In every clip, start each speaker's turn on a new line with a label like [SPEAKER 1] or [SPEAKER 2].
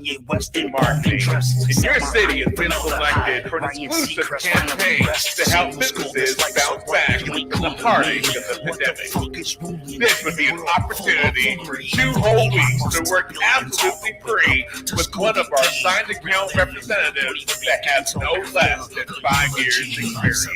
[SPEAKER 1] in marketing. And your city has been selected for an exclusive campaign to help businesses bounce back from the heartache of the pandemic. This would be an opportunity for 2 whole weeks to work absolutely free with one of our signed account representatives that has no less than 5 years experience.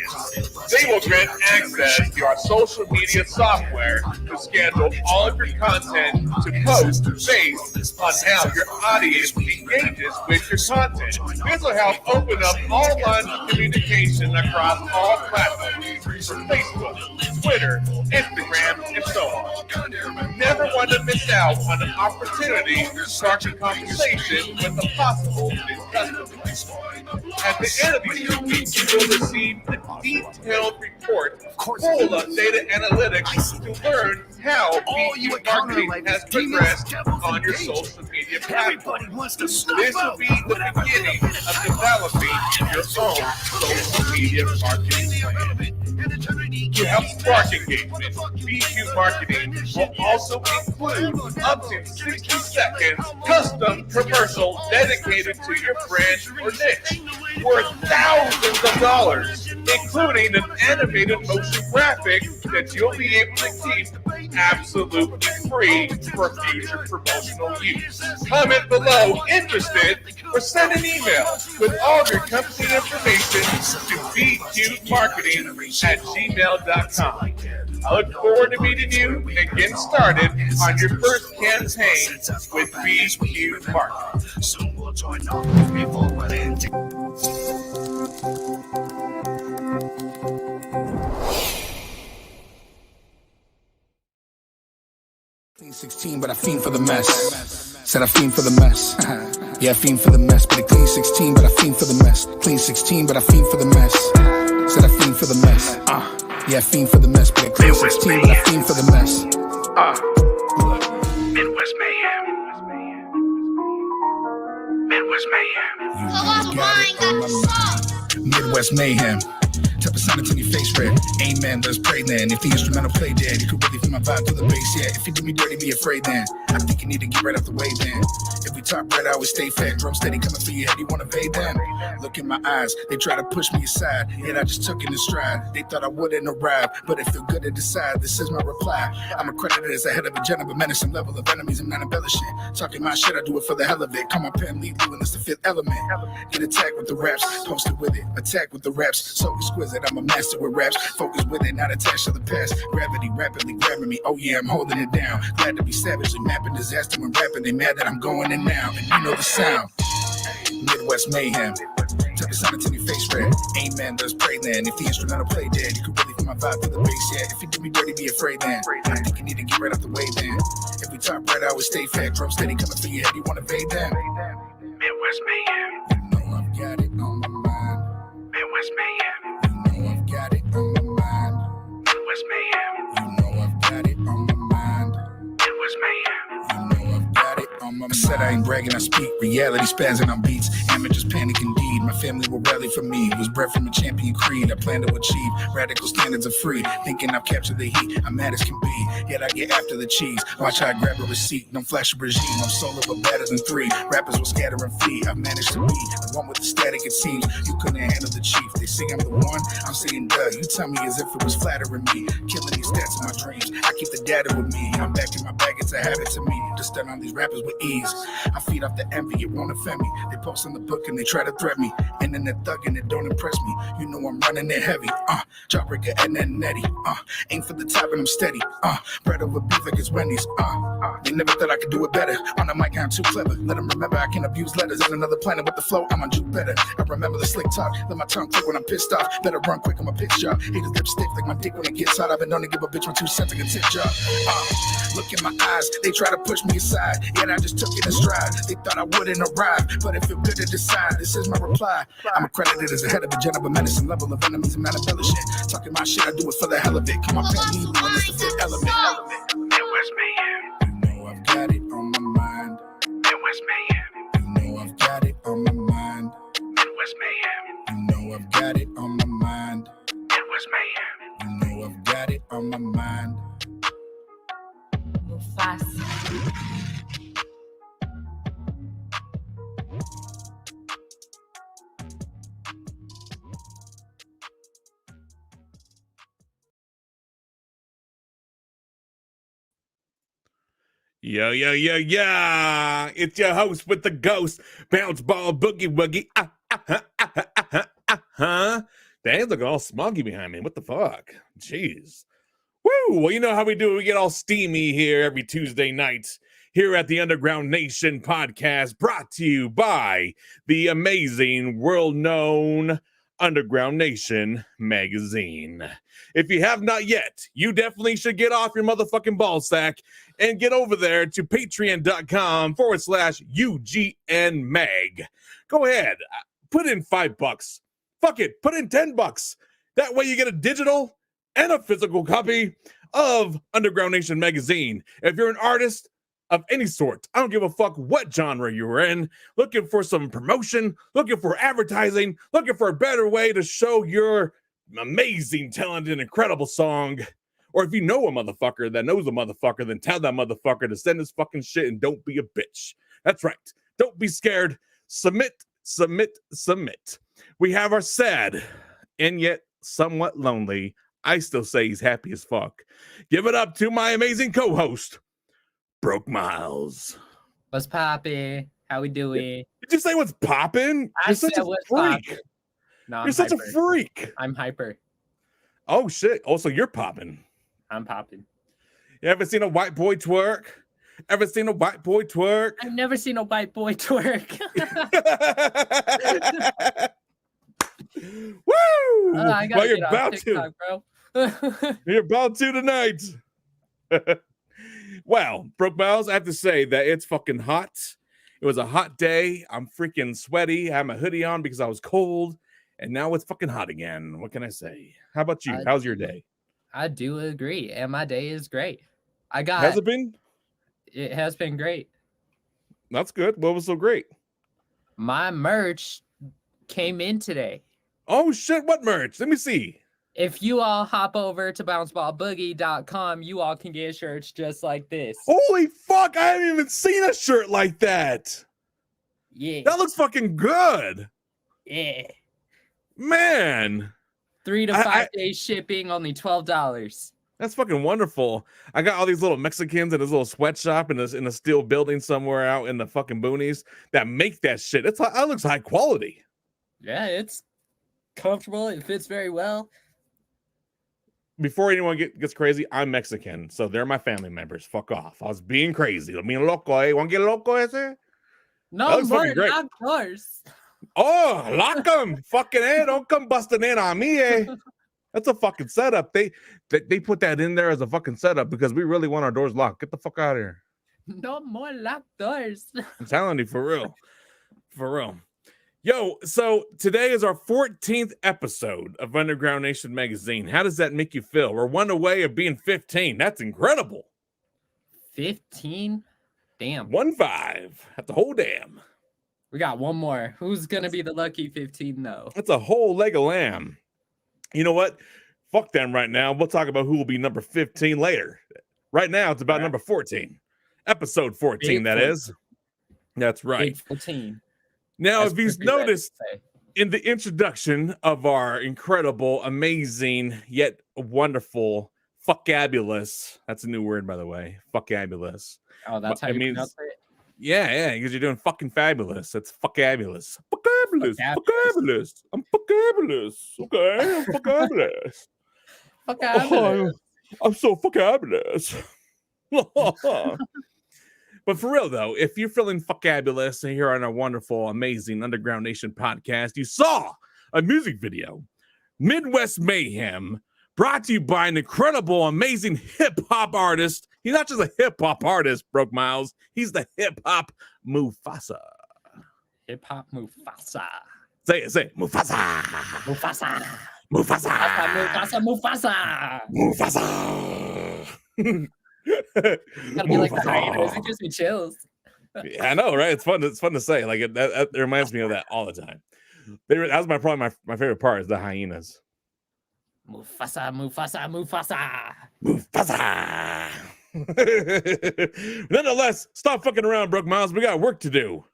[SPEAKER 1] They will grant access to our social media software to schedule all of your content to post based on how your audience engages with your content. This will help open up all lines of communication across all platforms from Facebook, Twitter, Instagram, and so on. Never want to miss out on an opportunity to start a conversation with a possible new customer. At the end of these 2 weeks, you will receive a detailed report full of data analytics to learn how B2B marketing has progressed on your social media platforms. This will be the beginning of developing your own social media marketing plan. To help spark engagement, B2 marketing will also include up to 60 seconds custom commercial dedicated to your brand or niche worth thousands of dollars, including an animated motion graphic that you'll be able to keep absolutely free for future promotional use. Comment below interested or send an email with all your company information to bqmarketing@gmail.com. I look forward to meeting you and getting started on your first campaign with BQ Marketing. Soon we'll join up before we're in.
[SPEAKER 2] Clean 16, but I fiend for the mess. Said I fiend for the mess. Yeah, I fiend for the mess. But a clean 16, but I fiend for the mess. Clean 16, but I fiend for the mess. Said I fiend for the mess. Yeah, I fiend for the mess. But a clean 16, but I fiend for the mess.
[SPEAKER 3] Midwest Mayhem. Midwest Mayhem.
[SPEAKER 2] Midwest Mayhem. Type of sound until your face red. Amen, let's pray then. If the instrumental play dead, you could really feel my vibe to the bass, yeah. If you do me dirty, be afraid then. I think you need to get right out the way then. If we talk right, I always stay fat. Drum steady coming for your head, you wanna evade then? Look in my eyes, they try to push me aside, yet I just took it in stride. They thought I wouldn't arrive, but it feel good to decide. This is my reply. I'm accredited as a head of agenda, but menacing level of enemies, I'm not embellishing. Talking my shit, I do it for the hell of it. Call my pen, lead you, and it's the fifth element. Get attacked with the raps, posted with it. Attack with the raps, so exquisite. I'm a master with raps, focused with it, not attached to the past. Gravity rapidly grabbing me, oh yeah, I'm holding it down. Glad to be savagely mapping disaster when rapping. They mad that I'm going in now, and you know the sound. Midwest Mayhem. Type of sound until your face red. Amen, let's pray then. If the instrumental play dead, you could really feel my vibe to the bass, yeah. If you do me dirty, be afraid then. I think you need to get right out the way then. If we talk right, I always stay fat. Drum steady coming for your head, you wanna evade then?
[SPEAKER 3] Midwest Mayhem.
[SPEAKER 2] You know I've got it on my mind.
[SPEAKER 3] Midwest Mayhem.
[SPEAKER 2] I've got it on my mind.
[SPEAKER 3] Midwest Mayhem.
[SPEAKER 2] You know I've got it on my mind.
[SPEAKER 3] Midwest Mayhem.
[SPEAKER 2] You know I've got it on my mind. I said I ain't bragging, I speak. Reality spazzing on beats. Amateurs panic indeed. My family will rally for me. Was bred from a champion creed. I plan to achieve radical standards of free. Thinking I've captured the heat. I'm mad as can be. Yet I get after the cheese. Watch how I grab a receipt. Don't flash a regime. I'm solo but better than 3. Rappers will scatter and flee. I've managed to be the one with the static. It seems you couldn't handle the chief. They say I'm the one. I'm saying duh. You tell me as if it was flattering me. Killing these stats in my dreams. I keep the data with me. I'm back in my bag. It's a habit to me. To stun on these rappers with ease. I feed off the envy. It won't offend me. They post on the book and they try to threat me. And then they're thugging. It don't impress me. You know I'm running it heavy. Jawbreaker and then Nettie. Aim for the top and I'm steady. Bread over beef like it's Wendy's. They never thought I could do it better. On the mic, I'm too clever. Let them remember I can abuse letters. On another planet with the flow, I'm on Juke better. I remember the slick talk. Let my tongue click when I'm pissed off. Better run quick, I'm a pitch job. Haters lip stiff like my dick when it gets hot. I've been known to give a bitch my 2 cents like a tip job. Look in my eyes, they try to push me aside. Yet I just took it in stride. They thought I wouldn't arrive, but it feel good to decide. This is my reply. I'm accredited as a head of agenda, but menacing level of enemies, I'm not embellishing. Talking my shit, I do it for the hell of it. Come on, pen, lead you, and it's the fifth element.
[SPEAKER 3] Midwest Mayhem.
[SPEAKER 2] You know I've got it on my mind.
[SPEAKER 3] Midwest Mayhem.
[SPEAKER 2] You know I've got it on my mind.
[SPEAKER 3] Midwest Mayhem.
[SPEAKER 2] You know I've got it on my mind.
[SPEAKER 3] Midwest Mayhem.
[SPEAKER 2] You know I've got it on my mind.
[SPEAKER 1] Yeah. It's your host with the ghost. Bounce ball boogie woogie. Dan's looking all smoggy behind me. What the fuck? Jeez. Woo! Well, you know how we do. We get all steamy here every Tuesday night here at the Underground Nation podcast, brought to you by the amazing, world-known Underground Nation magazine. If you have not yet, you definitely should get off your motherfucking ball sack and get over there to patreon.com/UGNMag. Go ahead, put in $5. Fuck it, put in $10. That way you get a digital and a physical copy of Underground Nation magazine. If you're an artist of any sort, I don't give a fuck what genre you're in, looking for some promotion, looking for advertising, looking for a better way to show your amazing, talented, incredible song, or if you know a motherfucker that knows a motherfucker, then tell that motherfucker to send his fucking shit and don't be a bitch. That's right. Don't be scared. Submit. We have our sad and yet somewhat lonely, I still say he's happy as fuck, give it up to my amazing co-host, Broke Miles.
[SPEAKER 4] What's poppin'? How we doing?
[SPEAKER 1] Did you say what's poppin'? You're such a freak.
[SPEAKER 4] No,
[SPEAKER 1] you're such a freak.
[SPEAKER 4] I'm hyper.
[SPEAKER 1] Oh shit. Also, you're popping.
[SPEAKER 4] I'm popping.
[SPEAKER 1] You ever seen a white boy twerk? Ever seen a white boy twerk?
[SPEAKER 4] I've never seen a white boy twerk.
[SPEAKER 1] Woo!
[SPEAKER 4] I gotta
[SPEAKER 1] you're
[SPEAKER 4] get on
[SPEAKER 1] about
[SPEAKER 4] TikTok,
[SPEAKER 1] to.
[SPEAKER 4] bro.
[SPEAKER 1] You're about to tonight. Well, Broke Miles, I have to say that it's fucking hot. It was a hot day. I'm freaking sweaty. I have my hoodie on because I was cold. And now it's fucking hot again. What can I say? How about you? How's your day?
[SPEAKER 4] I do agree. And my day is great.
[SPEAKER 1] Has it been?
[SPEAKER 4] It has been great.
[SPEAKER 1] That's good. What was so great?
[SPEAKER 4] My merch came in today.
[SPEAKER 1] Oh, shit. What merch? Let me see.
[SPEAKER 4] If you all hop over to bounceballboogie.com, you all can get shirts just like this.
[SPEAKER 1] Holy fuck. I haven't even seen a shirt like that.
[SPEAKER 4] Yeah.
[SPEAKER 1] That looks fucking good.
[SPEAKER 4] Yeah.
[SPEAKER 1] Man.
[SPEAKER 4] 3 to 5 days shipping, only $12.
[SPEAKER 1] That's fucking wonderful. I got all these little Mexicans in this little sweatshop in a steel building somewhere out in the fucking boonies that make that shit. That looks high quality.
[SPEAKER 4] Yeah, it's comfortable. It fits very well.
[SPEAKER 1] Before anyone gets crazy, I'm Mexican, so they're my family members. Fuck off. I was being crazy. Being loco, eh? Want to get loco, ese?
[SPEAKER 4] No more, of course.
[SPEAKER 1] Oh, lock them. Fucking eh. Don't come busting in on me, eh? That's a fucking setup. They put that in there as a fucking setup because we really want our doors locked. Get the fuck out of here.
[SPEAKER 4] No more locked doors.
[SPEAKER 1] I'm telling you, for real. For real. Yo, so today is our 14th episode of Underground Nation magazine. How does that make you feel? We're one away of being 15. That's incredible.
[SPEAKER 4] 15? Damn.
[SPEAKER 1] 1-5. That's a whole damn.
[SPEAKER 4] We got one more. Who's going to be the lucky 15, though?
[SPEAKER 1] That's a whole leg of lamb. You know what? Fuck them right now. We'll talk about who will be number 15 later. Right now, it's about number 14. Episode 14, that is. That's right.
[SPEAKER 4] 14.
[SPEAKER 1] Now, if you've noticed in the introduction of our incredible, amazing, yet wonderful, fuckabulous, that's a new word, by the way, fuckabulous.
[SPEAKER 4] Oh, that's how you pronounce it?
[SPEAKER 1] Yeah, because you're doing fucking fabulous. That's fuckabulous. Fuckabulous. I'm fuckabulous. Okay, I'm fuckabulous.
[SPEAKER 4] Fuckabulous.
[SPEAKER 1] I'm so fuckabulous. But for real, though, if you're feeling fuckabulous and here on our wonderful, amazing Underground Nation podcast, you saw a music video, Midwest Mayhem, brought to you by an incredible, amazing hip-hop artist. He's not just a hip-hop artist, Broke Miles. He's the hip-hop Mufasa.
[SPEAKER 4] Hip-hop Mufasa.
[SPEAKER 1] Say it. Mufasa.
[SPEAKER 4] Mufasa.
[SPEAKER 1] Mufasa.
[SPEAKER 4] Mufasa.
[SPEAKER 1] Mufasa.
[SPEAKER 4] Gotta be like the hyenas. It gives me chills.
[SPEAKER 1] Yeah, I know, right? It's fun to say. Like it reminds me of that all the time. That was probably my favorite part is the hyenas.
[SPEAKER 4] Mufasa.
[SPEAKER 1] Nonetheless, stop fucking around, Broke Miles. We got work to do.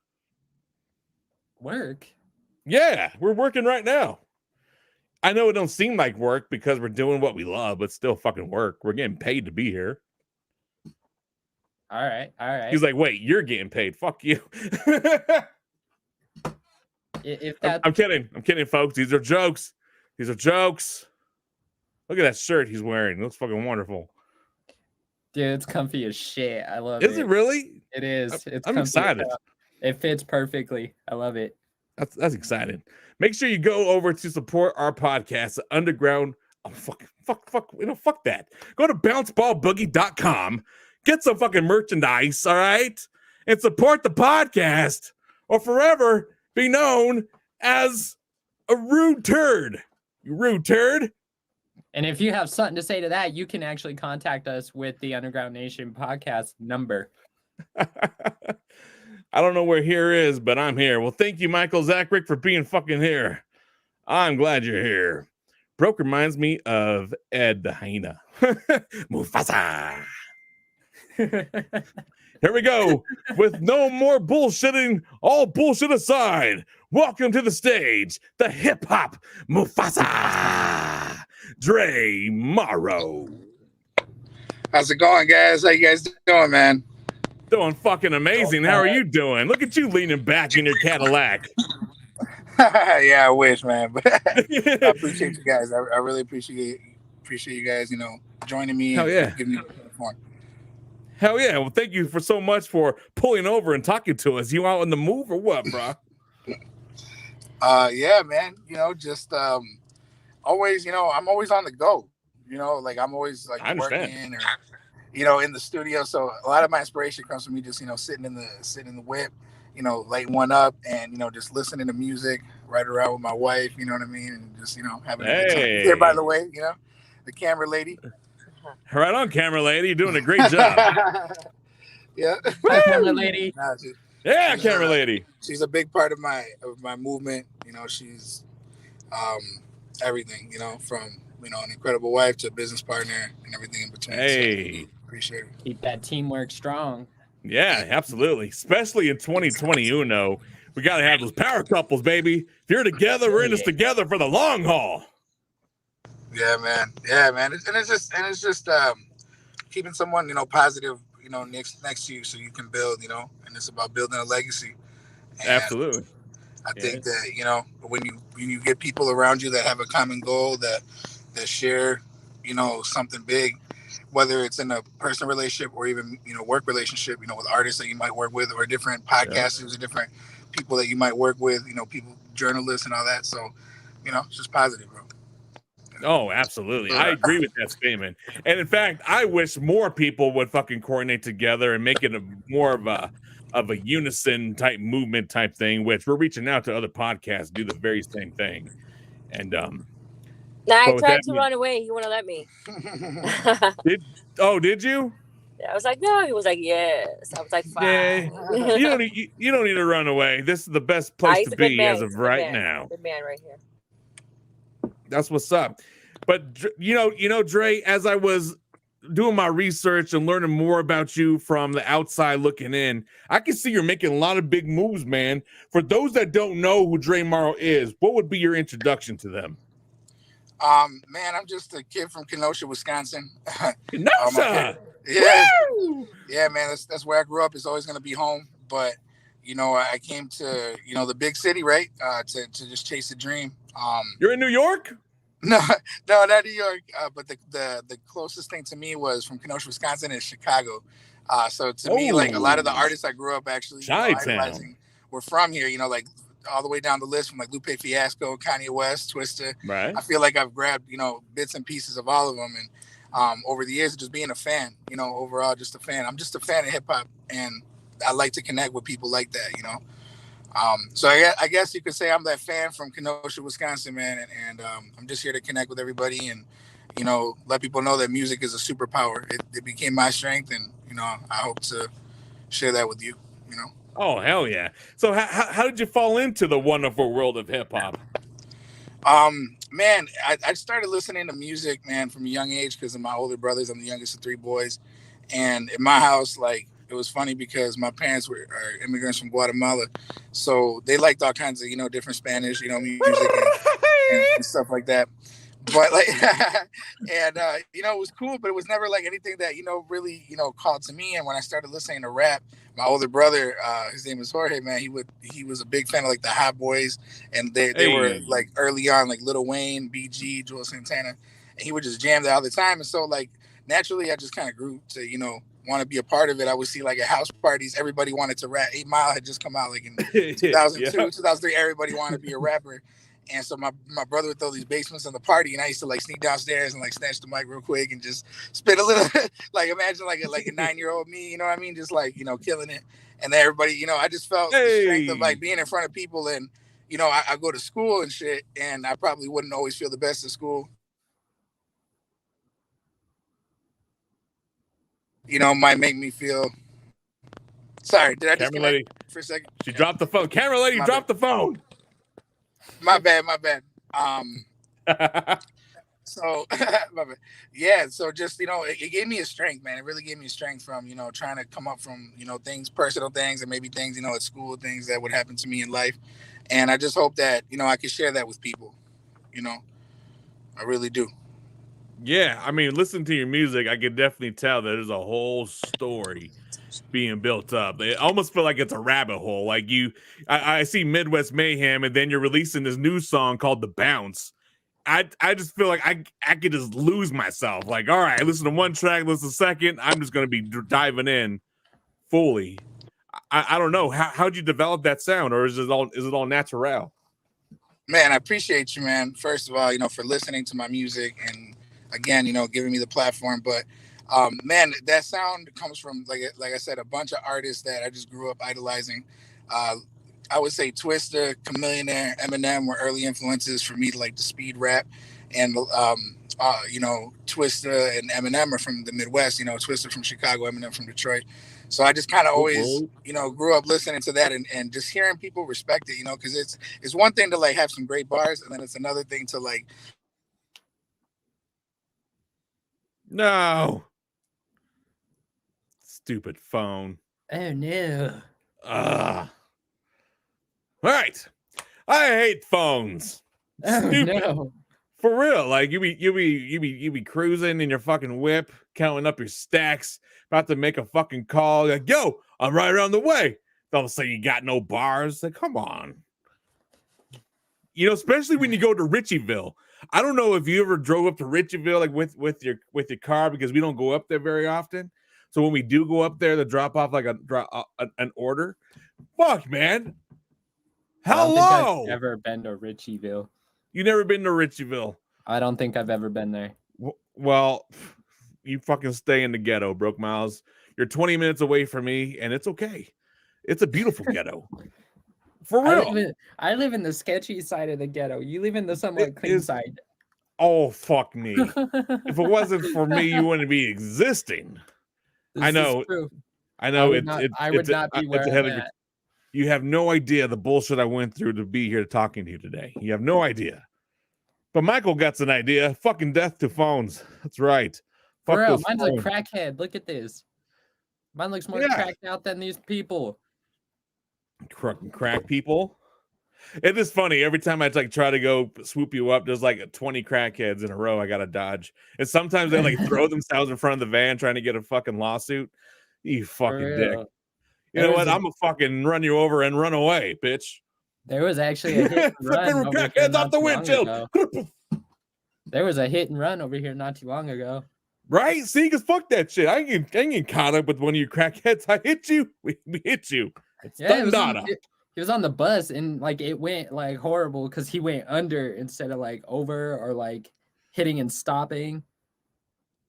[SPEAKER 4] Work?
[SPEAKER 1] Yeah, we're working right now. I know it don't seem like work because we're doing what we love, but still fucking work. We're getting paid to be here.
[SPEAKER 4] All right.
[SPEAKER 1] He's like, wait, you're getting paid. Fuck you.
[SPEAKER 4] If that,
[SPEAKER 1] I'm kidding, folks. These are jokes. Look at that shirt he's wearing. It looks fucking wonderful.
[SPEAKER 4] dude, it's comfy as shit. I love
[SPEAKER 1] Is it really?
[SPEAKER 4] It is.
[SPEAKER 1] I'm excited.
[SPEAKER 4] It fits perfectly. I love it.
[SPEAKER 1] That's exciting. Make sure you go over to support our podcast, Underground. Oh, fuck, fuck that. Go to bounceballboogie.com, get some fucking merchandise, all right? And support the podcast, or forever be known as a rude turd. You rude turd.
[SPEAKER 4] And if you have something to say to that, you can actually contact us with the Underground Nation podcast number.
[SPEAKER 1] I don't know where here is, but I'm here. Well, thank you, Michael Zacharick, for being fucking here. I'm glad you're here. Broke reminds me of Ed the hyena. Mufasa. Here we go. With no more bullshitting, all bullshit aside, welcome to the stage, the hip-hop Mufasa, Dre Marro.
[SPEAKER 2] How's it going, guys? How you guys doing, man?
[SPEAKER 1] Doing fucking amazing. How are you doing? Look at you leaning back in your Cadillac.
[SPEAKER 2] Yeah, I wish, man. But I appreciate you guys. I really appreciate you guys, joining me.
[SPEAKER 1] Hell yeah.
[SPEAKER 2] Giving me the platform.
[SPEAKER 1] Hell yeah. Well, thank you for so much for pulling over and talking to us. You out on the move or what, bro?
[SPEAKER 2] Yeah, man. Just always, I'm always on the go. Like I'm always like working or in the studio. So a lot of my inspiration comes from me just, sitting in the whip, lighting one up and, just listening to music, right around with my wife, you know what I mean? And just, having a good time. Here, by the way, the camera lady.
[SPEAKER 1] Right on, camera lady. You're doing a great job.
[SPEAKER 2] Yeah.
[SPEAKER 4] Hi, camera lady.
[SPEAKER 1] Camera lady.
[SPEAKER 2] She's a big part of my movement. She's everything, from, an incredible wife to a business partner and everything in between.
[SPEAKER 1] Hey.
[SPEAKER 2] So, appreciate it.
[SPEAKER 4] Keep that teamwork strong.
[SPEAKER 1] Yeah, absolutely. Especially in 2020, we got to have those power couples, baby. If you're together, we're in this together for the long haul.
[SPEAKER 2] Yeah, man. It's just keeping someone, positive, next to you so you can build, and it's about building a legacy. And
[SPEAKER 1] absolutely.
[SPEAKER 2] I think that, when you get people around you that have a common goal that share, something big, whether it's in a personal relationship or even, work relationship, with artists that you might work with or different podcasters or different people that you might work with, people, journalists and all that. So, it's just positive, bro.
[SPEAKER 1] Oh, absolutely. I agree with that statement. And in fact, I wish more people would fucking coordinate together and make it more of a unison type movement type thing, which we're reaching out to other podcasts do the very same thing. And
[SPEAKER 5] I tried to run away. He wouldn't let me.
[SPEAKER 1] Did you?
[SPEAKER 5] I was like, no. He was like, yes. I was like, fine.
[SPEAKER 1] Yeah, you don't need to run away. This is the best place to be as of right now.
[SPEAKER 5] Good man right here.
[SPEAKER 1] That's what's up. But Dre, as I was doing my research and learning more about you from the outside looking in, I can see you're making a lot of big moves, man. For those that don't know who Dre Marro is, what would be your introduction to them?
[SPEAKER 2] Man, I'm just a kid from Kenosha, Wisconsin.
[SPEAKER 1] Kenosha!
[SPEAKER 2] Yeah, man, that's where I grew up. It's always going to be home. But, I came to, the big city, right, to just chase a dream.
[SPEAKER 1] You're in New York?
[SPEAKER 2] No, not New York. But the closest thing to me was from Kenosha, Wisconsin, is Chicago. So to me, like a lot of the artists I grew up actually idolizing were from here. Like all the way down the list from like Lupe Fiasco, Kanye West, Twista.
[SPEAKER 1] Right.
[SPEAKER 2] I feel like I've grabbed bits and pieces of all of them, and over the years, just being a fan. Overall, just a fan. I'm just a fan of hip hop, and I like to connect with people like that. So I guess you could say I'm that fan from Kenosha, Wisconsin, man, and I'm just here to connect with everybody and, let people know that music is a superpower. It became my strength, and, I hope to share that with you,
[SPEAKER 1] Oh, hell yeah. So how did you fall into the wonderful world of hip hop?
[SPEAKER 2] Man, I started listening to music, man, from a young age because of my older brothers. I'm the youngest of three boys. And in my house, like, it was funny because my parents are immigrants from Guatemala. So they liked all kinds of, different Spanish, music and stuff like that. But like, and it was cool, but it was never like anything that really called to me. And when I started listening to rap, my older brother, his name is Jorge, man. He was a big fan of like the Hot Boys, and they were like early on like Lil Wayne, BG, Joel Santana, and he would just jam that all the time. And so like naturally, I just kind of grew to want to be a part of it. I would see like at house parties, everybody wanted to rap. 8 Mile had just come out like in 2002, 2003. Everybody wanted to be a rapper. And so my brother would throw these basements in the party, and I used to like sneak downstairs and like snatch the mic real quick and just spit a little. Like imagine like a 9-year-old me, you know what I mean? Just like killing it. And then everybody, I just felt the strength of like being in front of people, and I go to school and shit, and I probably wouldn't always feel the best at school. Might make me feel. Sorry, did I just
[SPEAKER 6] Camera lady
[SPEAKER 2] for a second?
[SPEAKER 6] She dropped the phone. Camera lady dropped the phone.
[SPEAKER 2] My bad. So my bad. Yeah, so just it gave me a strength, man. It really gave me a strength from trying to come up from things, personal things, and maybe things at school, things that would happen to me in life. And I just hope that I could share that with people. I really do.
[SPEAKER 6] Yeah, I mean, listen to your music. I can definitely tell that there's a whole story being built up. It almost feel like it's a rabbit hole. Like I see Midwest Mayhem, and then you're releasing this new song called The Bounce. I just feel like I could just lose myself. Like, all right, listen to one track, listen to second. I'm just gonna be diving in fully. I don't know. How'd you develop that sound, or is it all natural?
[SPEAKER 2] Man, I appreciate you, man. First of all, for listening to my music, and again, giving me the platform. But man, that sound comes from like I said, a bunch of artists that I just grew up idolizing. I would say Twista, Chamillionaire, Eminem were early influences for me to like the speed rap, and Twista and Eminem are from the Midwest. Twista from Chicago, Eminem from Detroit. So I just kind of always, grew up listening to that and just hearing people respect it, because it's one thing to like have some great bars, and then it's another thing to like.
[SPEAKER 6] No. Stupid phone.
[SPEAKER 4] Oh no.
[SPEAKER 6] All right. I hate phones.
[SPEAKER 4] Oh
[SPEAKER 6] Stupid.
[SPEAKER 4] no.
[SPEAKER 6] For real. Like you be cruising in your fucking whip, counting up your stacks, about to make a fucking call. Like, yo, I'm right around the way. Don't say you got no bars. Like, come on. Especially when you go to Ritchieville. I don't know if you ever drove up to Ritchieville like with your car, because we don't go up there very often. So when we do go up there to drop off like an order, fuck, man. Hello.
[SPEAKER 4] I don't think I've ever been to Ritchieville.
[SPEAKER 6] You never been to Ritchieville?
[SPEAKER 4] I don't think I've ever been there.
[SPEAKER 6] Well, you fucking stay in the ghetto, Broke Miles. You're 20 minutes away from me, and it's okay. It's a beautiful ghetto. For real.
[SPEAKER 4] I live in the sketchy side of the ghetto. You live in the somewhat clean side.
[SPEAKER 6] Oh, fuck me. If it wasn't for me, you wouldn't be existing. I know. I know.
[SPEAKER 4] I would not be where I'm at.
[SPEAKER 6] You have no idea the bullshit I went through to be here talking to you today. You have no idea. But Michael got an idea. Fucking death to phones. That's right.
[SPEAKER 4] For real, mine's a crackhead. Look at this. Mine looks more cracked out than these people.
[SPEAKER 6] Crack people. It is funny. Every time I like try to go swoop you up, there's like 20 crackheads in a row I gotta dodge. And sometimes they like throw themselves in front of the van trying to get a fucking lawsuit. You fucking dick. You know what? I'm gonna fucking run you over and run away, bitch.
[SPEAKER 4] There was actually a hit and run.
[SPEAKER 6] Crackheads off the windshield.
[SPEAKER 4] There was a hit and run over here not too long ago.
[SPEAKER 6] Right? See, because fuck that shit. I ain't get caught up with one of you crackheads. I hit you. We hit you. It's
[SPEAKER 4] he was on the bus, and like it went like horrible because he went under instead of like over or like hitting and stopping.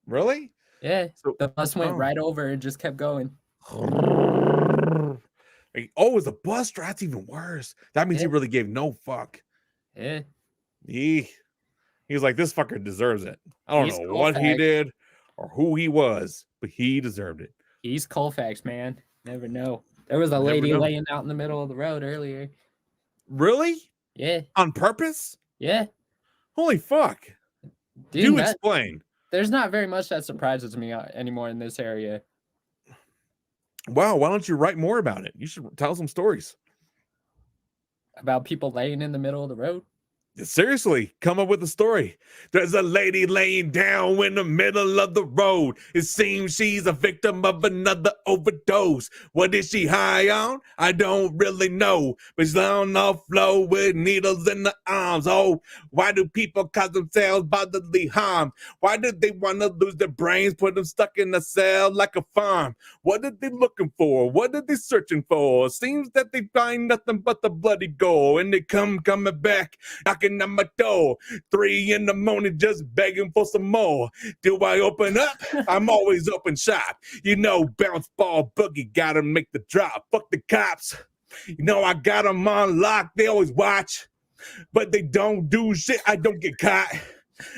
[SPEAKER 6] Really?
[SPEAKER 4] Yeah. So, the bus went right over and just kept going.
[SPEAKER 6] Oh, it's a bus drive. That's even worse. That means he really gave no fuck.
[SPEAKER 4] Yeah.
[SPEAKER 6] He was like, this fucker deserves it. I don't know what he did or who he was, but he deserved it.
[SPEAKER 4] He's Colfax, man. Never know. There was a lady laying out in the middle of the road earlier.
[SPEAKER 6] Really?
[SPEAKER 4] Yeah.
[SPEAKER 6] On purpose?
[SPEAKER 4] Yeah.
[SPEAKER 6] Holy fuck.
[SPEAKER 4] Dude,
[SPEAKER 6] Do explain.
[SPEAKER 4] There's not very much that surprises me anymore in this area.
[SPEAKER 6] Wow, why don't you write more about it? You should tell some stories.
[SPEAKER 4] About people laying in the middle of the road?
[SPEAKER 6] Seriously, come up with a story. There's a lady laying down in the middle of the road. It seems she's a victim of another overdose. What is she high on? I don't really know. But she's on the floor with needles in the arms. Oh, why do people cause themselves bodily harm? Why do they want to lose their brains, put them stuck in a cell like a farm? What are they looking for? What are they searching for? Seems that they find nothing but the bloody gore. And they coming back, knocking on my door, 3 a.m, just begging for some more. Do I open up? I'm always open shop. You know, bounce ball boogie, gotta make the drop. Fuck the cops. You know, I got them on lock. They always watch, but they don't do shit. I don't get caught.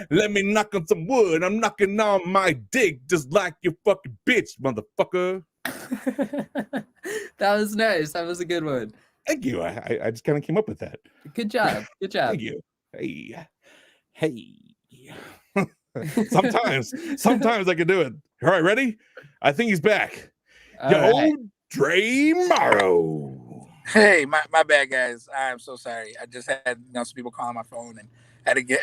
[SPEAKER 6] Let me knock on some wood. I'm knocking on my dick just like your fucking bitch, motherfucker.
[SPEAKER 4] That was nice. That was a good one.
[SPEAKER 6] Thank you. I just kind of came up with that.
[SPEAKER 4] Good job. Good job.
[SPEAKER 6] Thank you. Hey. Sometimes I can do it. All right, ready? I think he's back. Yo, Dre Marro.
[SPEAKER 7] Hey, my bad, guys. I'm so sorry. I just had some people calling my phone and had to get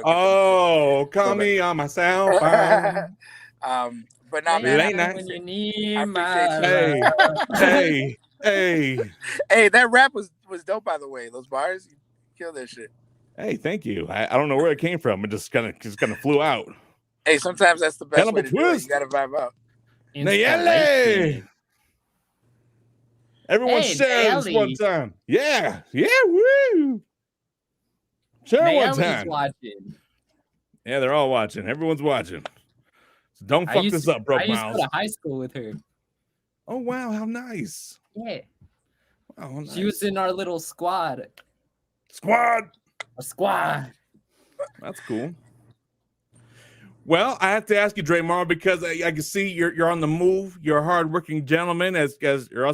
[SPEAKER 6] call me on my cell phone.
[SPEAKER 7] But now, man,
[SPEAKER 6] late night
[SPEAKER 4] when you need
[SPEAKER 6] my hey,
[SPEAKER 7] that rap was dope, by the way. Those bars, you killed that shit.
[SPEAKER 6] Hey, thank you. I don't know where it came from. It just kind of flew out.
[SPEAKER 7] Hey, sometimes that's the best
[SPEAKER 6] Cannibal
[SPEAKER 7] way to do it.
[SPEAKER 6] Twist.
[SPEAKER 7] You gotta vibe out.
[SPEAKER 6] Nayeli. Everyone share this one time. Yeah, woo. Share one time.
[SPEAKER 4] Watching.
[SPEAKER 6] Yeah, they're all watching. Everyone's watching. So don't fuck this up, bro.
[SPEAKER 4] I used to go to high school with her.
[SPEAKER 6] Oh wow, how nice.
[SPEAKER 4] Yeah.
[SPEAKER 6] Oh, nice.
[SPEAKER 4] She was in our little squad.
[SPEAKER 6] A squad. That's cool. Well, I have to ask you, Dre Marro, because I can see you're on the move. You're a hardworking gentleman, or else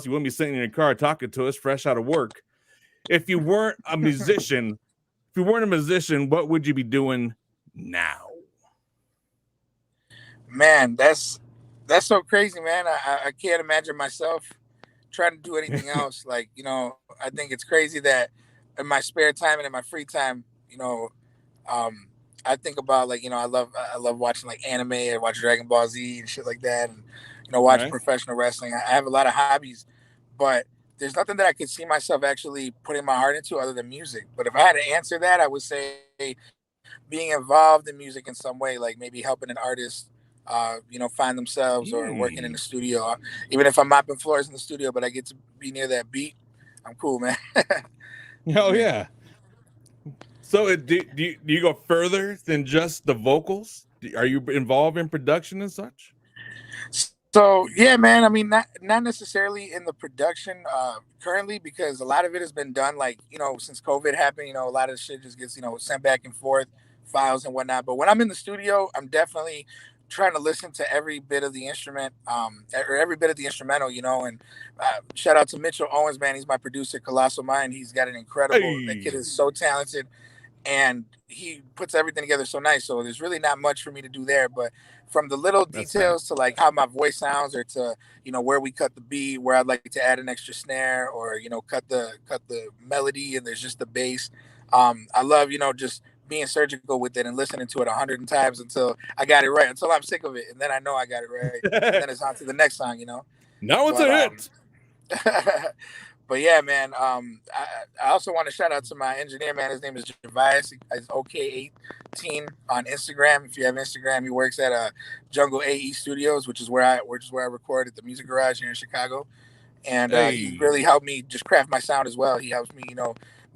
[SPEAKER 6] you wouldn't be sitting in your car talking to us fresh out of work. If you weren't a musician, what would you be doing now?
[SPEAKER 7] Man, that's so crazy, man. I can't imagine myself trying to do anything else. Like, I think it's crazy that in my spare time and in my free time, I think about I love watching like anime. I watch Dragon Ball Z and shit like that, and watch professional wrestling. I have a lot of hobbies, but there's nothing that I could see myself actually putting my heart into other than music. But if I had to answer that, I would say being involved in music in some way, like maybe helping an artist, find themselves or working in the studio. Even if I'm mopping floors in the studio, but I get to be near that beat, I'm cool, man.
[SPEAKER 6] Oh yeah. So do you go further than just the vocals? Are you involved in production and such?
[SPEAKER 7] So yeah, man. I mean, not necessarily in the production currently, because a lot of it has been done since COVID happened. A lot of shit just gets sent back and forth, files and whatnot. But when I'm in the studio, I'm definitely trying to listen to every bit of the instrument, or every bit of the instrumental, and shout out to Mitchell Owens, man. He's my producer, Colossal Mind. He's got an incredible, that kid is so talented, and he puts everything together so nice. So there's really not much for me to do there, but from the little details to like how my voice sounds, or to, where we cut the beat, where I'd like to add an extra snare, or, cut the melody and there's just the bass. I love, just being surgical with it and listening to it 100 times until I got it right, until I'm sick of it, and then I know I got it right, and then it's on to the next song.
[SPEAKER 6] Now it's a hit.
[SPEAKER 7] But yeah, man, I also want to shout out to my engineer, man. His name is Javias. He's OK18 on Instagram. If you have Instagram, he works at Jungle AE Studios, which is where I record at the Music Garage here in Chicago. And he really helped me just craft my sound as well. He helps me,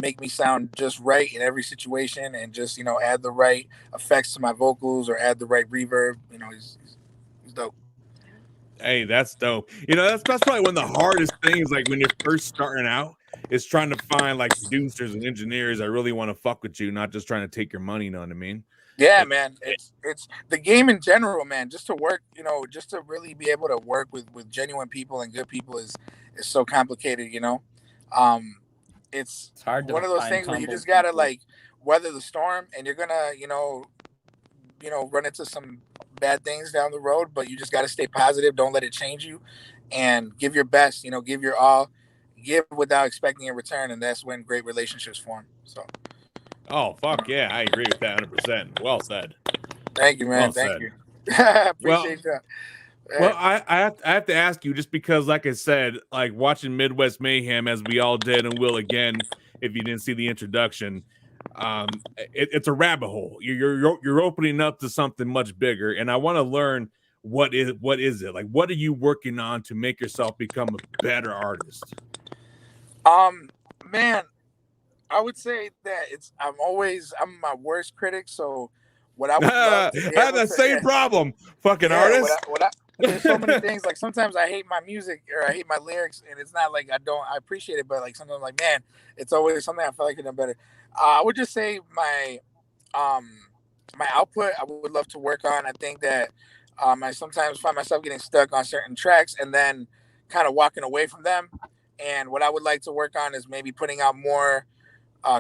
[SPEAKER 7] make me sound just right in every situation, and just, add the right effects to my vocals, or add the right reverb. He's dope.
[SPEAKER 6] Hey, that's dope. That's probably one of the hardest things, like when you're first starting out, is trying to find like producers and engineers that really want to fuck with you, not just trying to take your money. You know what I mean?
[SPEAKER 7] Yeah, man. It's the game in general, man. Just to work, just to really be able to work with genuine people and good people is so complicated. It's hard. One of those things where you just gotta like weather the storm, and you're gonna, run into some bad things down the road, but you just got to stay positive. Don't let it change you, and give your best, give your all, give without expecting a return. And that's when great relationships form. So
[SPEAKER 6] Oh, fuck yeah. I agree with that 100%. Well said.
[SPEAKER 7] Thank you, man.
[SPEAKER 6] Well
[SPEAKER 7] Thank
[SPEAKER 6] said.
[SPEAKER 7] you. I appreciate that.
[SPEAKER 6] Well, I have to ask you, just because, like I said, like watching Midwest Mayhem, as we all did and will again, if you didn't see the introduction, it's a rabbit hole. You're opening up to something much bigger, and I want to learn what is it like? What are you working on to make yourself become a better artist?
[SPEAKER 7] Man, I would say that I'm my worst critic. So what I would love to be
[SPEAKER 6] I have that same problem, fucking artist.
[SPEAKER 7] There's so many things. Like sometimes I hate my music or I hate my lyrics, and it's not like I appreciate it, but like sometimes I'm like, man, it's always something I feel like I could do better. I would just say my output I would love to work on. I think that I sometimes find myself getting stuck on certain tracks and then kind of walking away from them. And what I would like to work on is maybe putting out more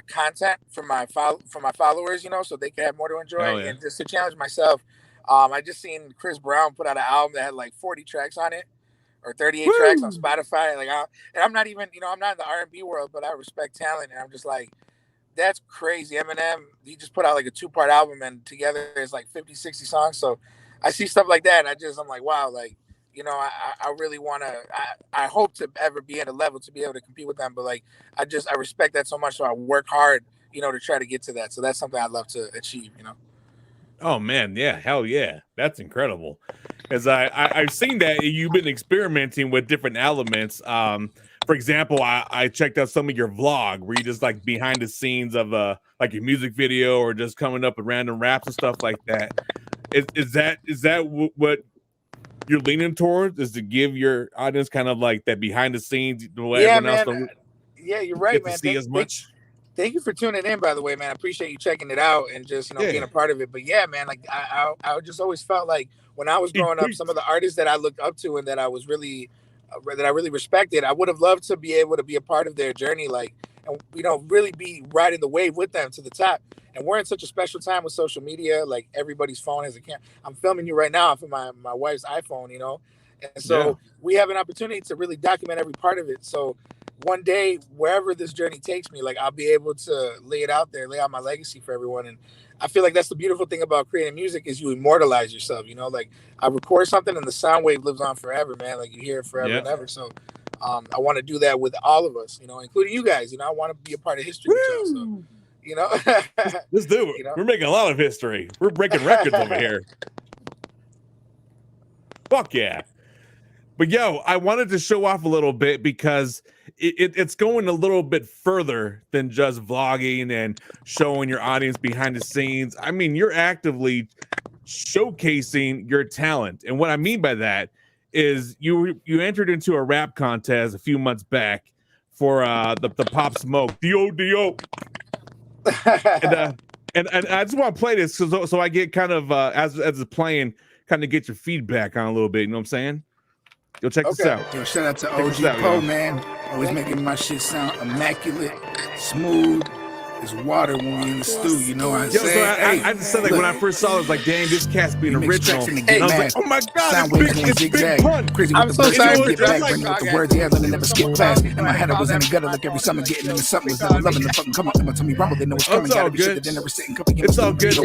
[SPEAKER 7] content for my followers, you know, so they can have more to enjoy. And just to challenge myself, I just seen Chris Brown put out an album that had like 40 tracks on it, or 38 tracks on Spotify. Like, and I'm not even, you know, I'm not in the R&B world, but I respect talent, and I'm just like, that's crazy. Eminem, he just put out like a 2-part album, and together it's like 50, 60 songs. So I see stuff like that, and I'm like, wow, like, you know, I really want to, I hope to ever be at a level to be able to compete with them. But like, I respect that so much. So I work hard, you know, to try to get to that. So that's something I'd love to achieve, you know?
[SPEAKER 6] Oh man. Yeah. Hell yeah. That's incredible. As I've seen that you've been experimenting with different elements. For example, I checked out some of your vlog where you just like behind the scenes of like your music video, or just coming up with random raps and stuff like that. Is that what you're leaning towards, is to give your audience kind of like that behind the scenes?
[SPEAKER 7] Yeah, man. Yeah, you're right, man. Thank you for tuning in, by the way, man. I appreciate you checking it out and just, you know, being a part of it. But yeah, man, like I just always felt like when I was growing up, some of the artists that I looked up to and that I was really that I really respected, I would have loved to be able to be a part of their journey, like, and, you know, really be riding the wave with them to the top. And we're in such a special time with social media. Like, everybody's phone has a camera. I'm filming you right now off of my wife's iPhone, you know? And so we have an opportunity to really document every part of it. So one day, wherever this journey takes me, like, I'll be able to lay it out there, lay out my legacy for everyone. And I feel like that's the beautiful thing about creating music, is you immortalize yourself, you know? Like, I record something and the sound wave lives on forever, man. Like, you hear it forever and ever. So I want to do that with all of us, you know, including you guys. You know, I want to be a part of history with y'all. So, you know,
[SPEAKER 6] let's do it. You know? We're making a lot of history. We're breaking records over here. Fuck yeah. But yo, I wanted to show off a little bit because it's going a little bit further than just vlogging and showing your audience behind the scenes. I mean, you're actively showcasing your talent. And what I mean by that is you entered into a rap contest a few months back for the Pop Smoke D.O. and I just want to play this so I get kind of as it's playing, kind of get your feedback on a little bit. You know what I'm saying? Yo, check this out.
[SPEAKER 2] Yo, shout out to OG Poe, man. Always making my shit sound immaculate, smooth. It's water when we in the stew, you know what I'm saying?
[SPEAKER 6] So I just said, like, when I first saw it, I was like, damn, this cat's being original. And I was like, oh my God, it's big pun.
[SPEAKER 2] Crazy
[SPEAKER 7] I'm so sorry for
[SPEAKER 2] back, with the words he had, let it never skip class. In my head, I was in the gutter like every summer, getting into something. Was never loving the fucking come up. Tell me rumble, they know it's coming. Gotta be shit that they never sit and cup.
[SPEAKER 6] It's all good.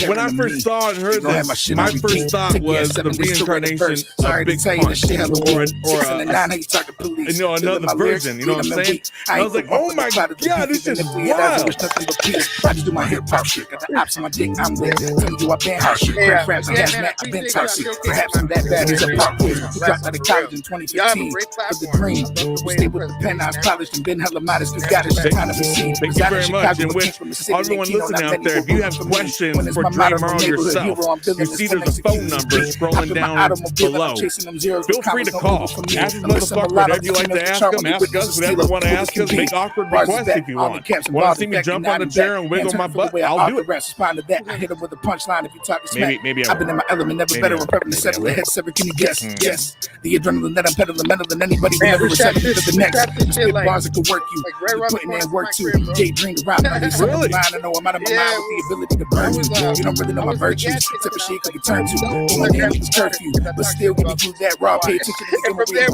[SPEAKER 6] When I first saw and heard this, my first thought was the reincarnation of Big Pun, or you know, another version. You know what I'm saying? I was like, oh my God, this is wild.
[SPEAKER 2] I just do my hip hop shit. Got the ops on my dick, I'm lit. Tell you I've been hot shit. Raps and gas, I've been toxic. Perhaps I'm that bad as a pop quiz. We dropped out of college in 2015 for the dream. We stayed with the pen, I was polished and been hella modest. We got it, kind of
[SPEAKER 6] Thank you very much. And with everyone listening out there, if you have questions for Dre Marro yourself, you see there's a phone number scrolling down below. Feel free to call. Ask this motherfucker whatever you like to ask him. Ask us whatever you want to ask us. Make awkward requests if you want. Want to see me jump on the chair and wiggle my butt? I'll do it.
[SPEAKER 2] Respond to that. I hit him with a punchline if you talk smack.
[SPEAKER 6] Maybe
[SPEAKER 2] I've been in my element, never better. I'm prepping to settle the head. Sever, can you guess? Yes. The adrenaline that I'm peddling, better than anybody will ever receptive to the next. Spit bars that could work you. You're putting in work too. Daydream around.
[SPEAKER 6] Really?
[SPEAKER 2] I know I'm out of my mind with the ability to burn you. You don't really know my virtues. Type of shit could turn to. My name is curfew, but still give me through that raw. Pay attention to the game.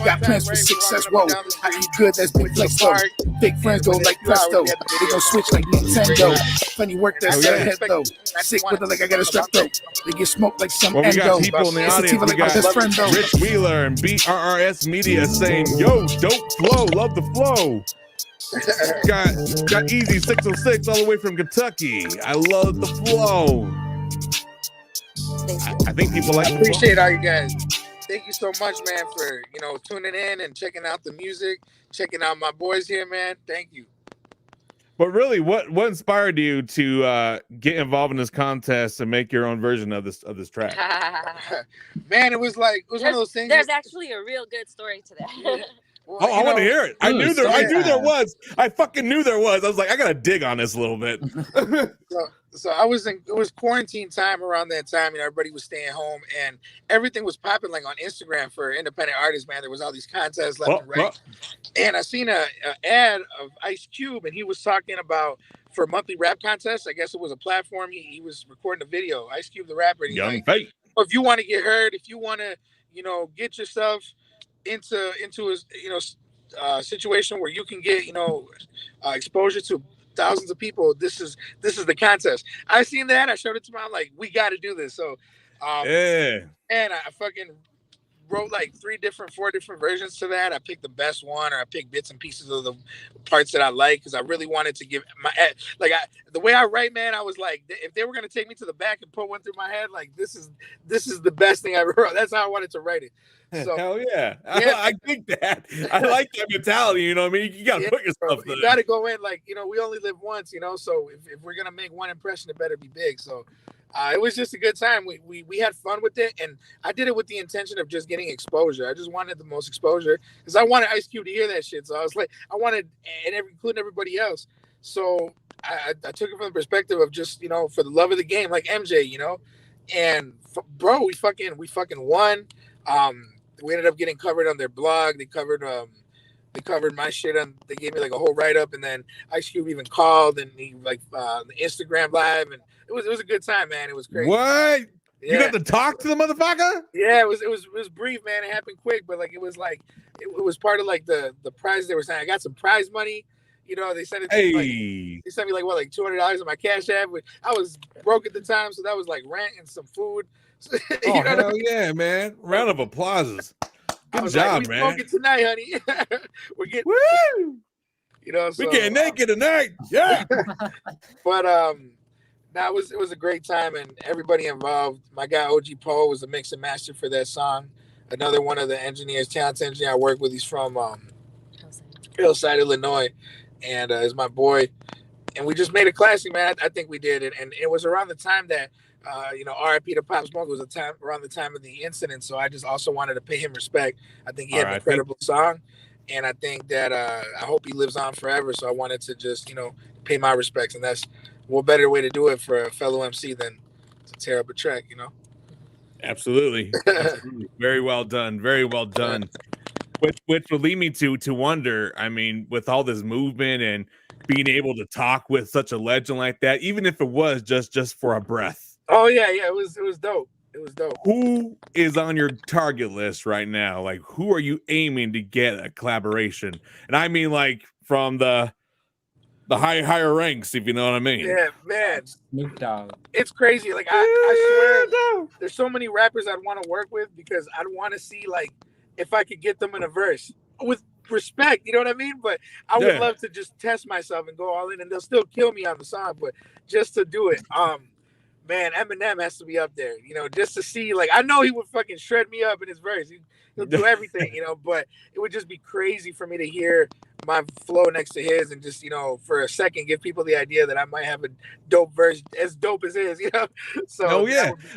[SPEAKER 2] Got plans for success. Whoa, I eat good. That's big flex. Big friends go go like presto. They gon' switch like Nintendo. Funny work that's head though. Sick with it like I got a strep throat. They get smoked like some
[SPEAKER 6] Well, we got
[SPEAKER 2] endo.
[SPEAKER 6] people in the
[SPEAKER 2] It's a
[SPEAKER 6] audience.
[SPEAKER 2] TV
[SPEAKER 6] We
[SPEAKER 2] like my
[SPEAKER 6] got
[SPEAKER 2] best friend though.
[SPEAKER 6] Rich Wheeler and BRRS Media saying, "Yo, dope flow, love the flow." Got Easy 606 all the way from Kentucky. I love the flow. I think people like.
[SPEAKER 7] I appreciate all you guys. Thank you so much, man, for tuning in and checking out the music, checking out my boys here, man. Thank you.
[SPEAKER 6] But really, what inspired you to get involved in this contest and make your own version of this track?
[SPEAKER 7] Man, it was one of those things.
[SPEAKER 5] There's actually a real good story to that.
[SPEAKER 7] Yeah. Well,
[SPEAKER 6] Oh, I want to hear it. I knew there was. I fucking knew there was. I was like, I gotta dig on this a little bit.
[SPEAKER 7] So it was quarantine time around that time, and everybody was staying home, and everything was popping like on Instagram for independent artists, man. There was all these contests left and right. And I seen a ad of Ice Cube, and he was talking about for monthly rap contests. I guess it was a platform. He was recording a video. Ice Cube, the rapper. And he's
[SPEAKER 6] Young
[SPEAKER 7] like,
[SPEAKER 6] Fate.
[SPEAKER 7] if you want to get heard, if you want to, get yourself into a situation where you can get exposure to thousands of people, this is the contest. I seen that. I showed it to him. I'm like, we got to do this. So and I fucking wrote like 4 different versions to that. I picked the best one, or I picked bits and pieces of the parts that I like, because I really wanted to give the way I write, man. I was like, if they were gonna take me to the back and put one through my head, like this is the best thing I ever wrote. That's how I wanted to write it. So,
[SPEAKER 6] hell yeah. I think that. I like that mentality. You know what I mean? You gotta put yourself there.
[SPEAKER 7] You gotta go in like, we only live once, so if we're gonna make one impression, it better be big. So it was just a good time. We had fun with it, and I did it with the intention of just getting exposure. I just wanted the most exposure because I wanted Ice Cube to hear that shit. So I was like, I wanted, and including everybody else. So I took it from the perspective of just, for the love of the game, like MJ, and bro, we fucking won. We ended up getting covered on their blog. They covered my shit on. They gave me like a whole write up, and then Ice Cube even called, and he the Instagram live, and it was a good time, man. It was crazy.
[SPEAKER 6] What?
[SPEAKER 7] Yeah.
[SPEAKER 6] You got to talk to the motherfucker?
[SPEAKER 7] Yeah, it was brief, man. It happened quick, but it was part of like the prize they were saying. I got some prize money. They sent it to me, they sent me like $200 on my Cash App. I was broke at the time, so that was like rent and some food.
[SPEAKER 6] Hell yeah, man. Round of applauses. Good job, man.
[SPEAKER 7] Smoking tonight, honey. We're getting
[SPEAKER 6] woo!
[SPEAKER 7] So,
[SPEAKER 6] we're getting naked tonight. Yeah.
[SPEAKER 7] But it was a great time, and everybody involved. My guy OG Poe was the mix and master for that song. Another one of the talent engineer I work with. He's from Hillside, Illinois, and is my boy. And we just made a classic, man. I think we did it, and it was around the time that R.I.P. to Pop Smoke was around the time of the incident. So I just also wanted to pay him respect. I think he had an incredible song, and I think that I hope he lives on forever. So I wanted to just pay my respects, and that's what better way to do it for a fellow MC than to tear up a track,
[SPEAKER 6] Absolutely. Absolutely. Very well done. Very well done. Which will lead me to wonder, I mean, with all this movement and being able to talk with such a legend like that, even if it was just for a breath.
[SPEAKER 7] Oh yeah, it was dope. It was dope.
[SPEAKER 6] Who is on your target list right now? Like, who are you aiming to get a collaboration? And I mean, like, from the higher ranks, if you know what I mean.
[SPEAKER 7] Yeah, man.
[SPEAKER 4] Snoop Dogg.
[SPEAKER 7] It's crazy. Like I swear, there's so many rappers I'd want to work with, because I'd want to see like if I could get them in a verse with respect, you know what I mean? But I would love to just test myself and go all in, and they'll still kill me on the song, but just to do it. Man, Eminem has to be up there, just to see, like, I know he would fucking shred me up in his verse. He'll do everything, but it would just be crazy for me to hear my flow next to his and just, for a second, give people the idea that I might have a dope verse as dope as his, So,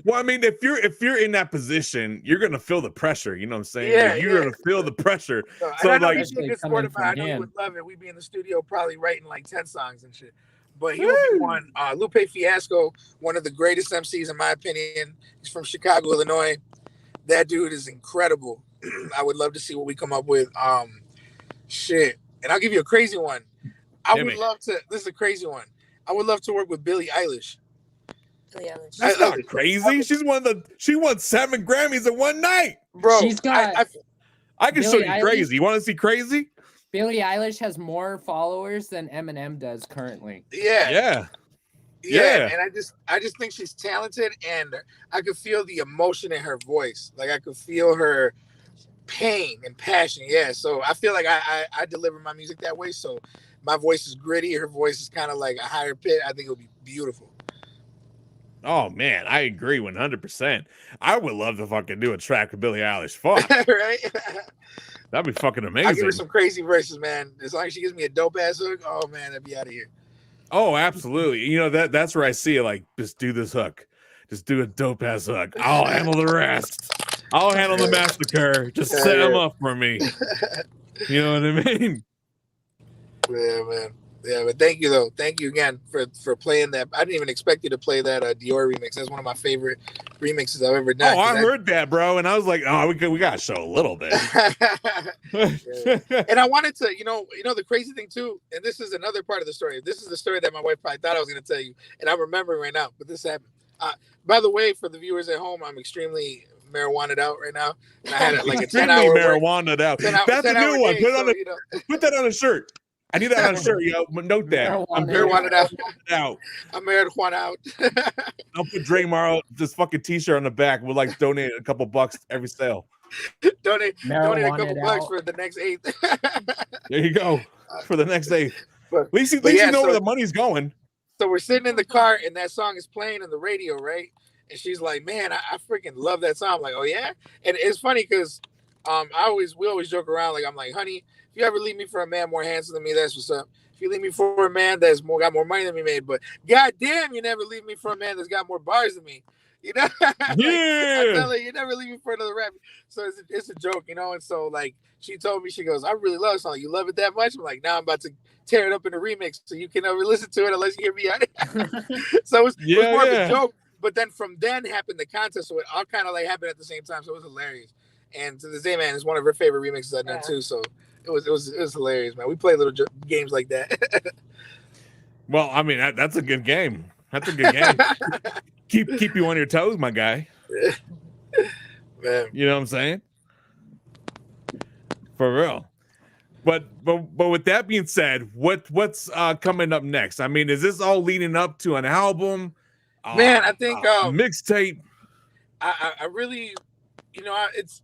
[SPEAKER 6] well, I mean, if you're in that position, you're going to feel the pressure, you know what I'm saying?
[SPEAKER 7] Yeah,
[SPEAKER 6] like, you're going to feel the pressure.
[SPEAKER 7] So
[SPEAKER 6] like,
[SPEAKER 7] he's a good sport about it. I know he would love it. We'd be in the studio probably writing like 10 songs and shit. But he would be one. Lupe Fiasco, one of the greatest MCs in my opinion. He's from Chicago, Illinois. That dude is incredible. I would love to see what we come up with. Shit. And I'll give you a crazy one. This is a crazy one. I would love to work with Billie Eilish.
[SPEAKER 6] That's not crazy. She won 7 Grammys in one night.
[SPEAKER 7] Bro,
[SPEAKER 4] she's got
[SPEAKER 6] I can show you
[SPEAKER 4] Eilish?
[SPEAKER 6] Crazy. You want to see Crazy?
[SPEAKER 4] Billie Eilish has more followers than Eminem does currently.
[SPEAKER 7] Yeah.
[SPEAKER 6] Yeah.
[SPEAKER 7] And I just think she's talented, and I could feel the emotion in her voice. Like I could feel her pain and passion. Yeah. So I feel like I deliver my music that way. So my voice is gritty. Her voice is kind of like a higher pitch. I think it'll be beautiful.
[SPEAKER 6] Oh man, I agree 100%. I would love to fucking do a track with Billie Eilish. Fuck,
[SPEAKER 7] Right?
[SPEAKER 6] that'd be fucking
[SPEAKER 7] I give
[SPEAKER 6] amazing.
[SPEAKER 7] her some crazy verses, man. As long as she gives me a dope ass hook, oh man, I'd be out of here.
[SPEAKER 6] Oh, absolutely. You know that's where I see it. Like, just do this hook, just do a dope ass hook. I'll handle the rest. I'll handle the massacre. Just set them up for me. You know what I mean?
[SPEAKER 7] Yeah, man. Yeah, but thank you though. Thank you again for playing that. I didn't even expect you to play that Dior remix. That's one of my favorite remixes I've ever done.
[SPEAKER 6] Oh, I heard that, bro, and I was like, oh, we gotta show a little bit.
[SPEAKER 7] And I wanted to, you know, the crazy thing too, and this is another part of the story. This is the story that my wife probably thought I was going to tell you, and I'm remembering right now. But this happened. By the way, for the viewers at home, I'm extremely marijuana'd out right now, and I had like a 10-hour
[SPEAKER 6] marijuana out. That's a new one. Put that on a shirt. I need that on a shirt, yo. Note that. I'm
[SPEAKER 7] marijuana'd out.
[SPEAKER 6] out.
[SPEAKER 7] I'm marijuana out.
[SPEAKER 6] I'll put Dre Marro this fucking t-shirt on the back. We'll like donate a couple bucks every sale.
[SPEAKER 7] donate a couple bucks for the next 8th.
[SPEAKER 6] There you go. For the next 8th.
[SPEAKER 7] But,
[SPEAKER 6] at least you know where the money's going.
[SPEAKER 7] So we're sitting in the car and that song is playing on the radio, right? And she's like, "Man, I freaking love that song." I'm like, "Oh yeah?" And it's funny because we always joke around. Like, I'm like, "Honey, if you ever leave me for a man more handsome than me, that's what's up. If you leave me for a man that's got more money than me, made, but goddamn, you never leave me for a man that's got more bars than me." You know?
[SPEAKER 6] Yeah.
[SPEAKER 7] I tell her, you never leave me for another rapper. So it's a joke, you know? And so, like, she told me, she goes, "I really love the song. You love it that much?" I'm like, "Now I'm about to tear it up in a remix so you can never listen to it unless you hear me out." So it was more of a joke. But then from then happened the contest. So it all kind of like happened at the same time. So it was hilarious. And to this day, man, it's one of her favorite remixes I've done too. So it was hilarious, man. We play little games like that.
[SPEAKER 6] Well, I mean, that's a good game. That's a good game. keep you on your toes, my guy.
[SPEAKER 7] Man.
[SPEAKER 6] You know what I'm saying? For real. But with that being said, what's coming up next? I mean, is this all leading up to an album?
[SPEAKER 7] Man, I think
[SPEAKER 6] mixtape.
[SPEAKER 7] I really, you know, it's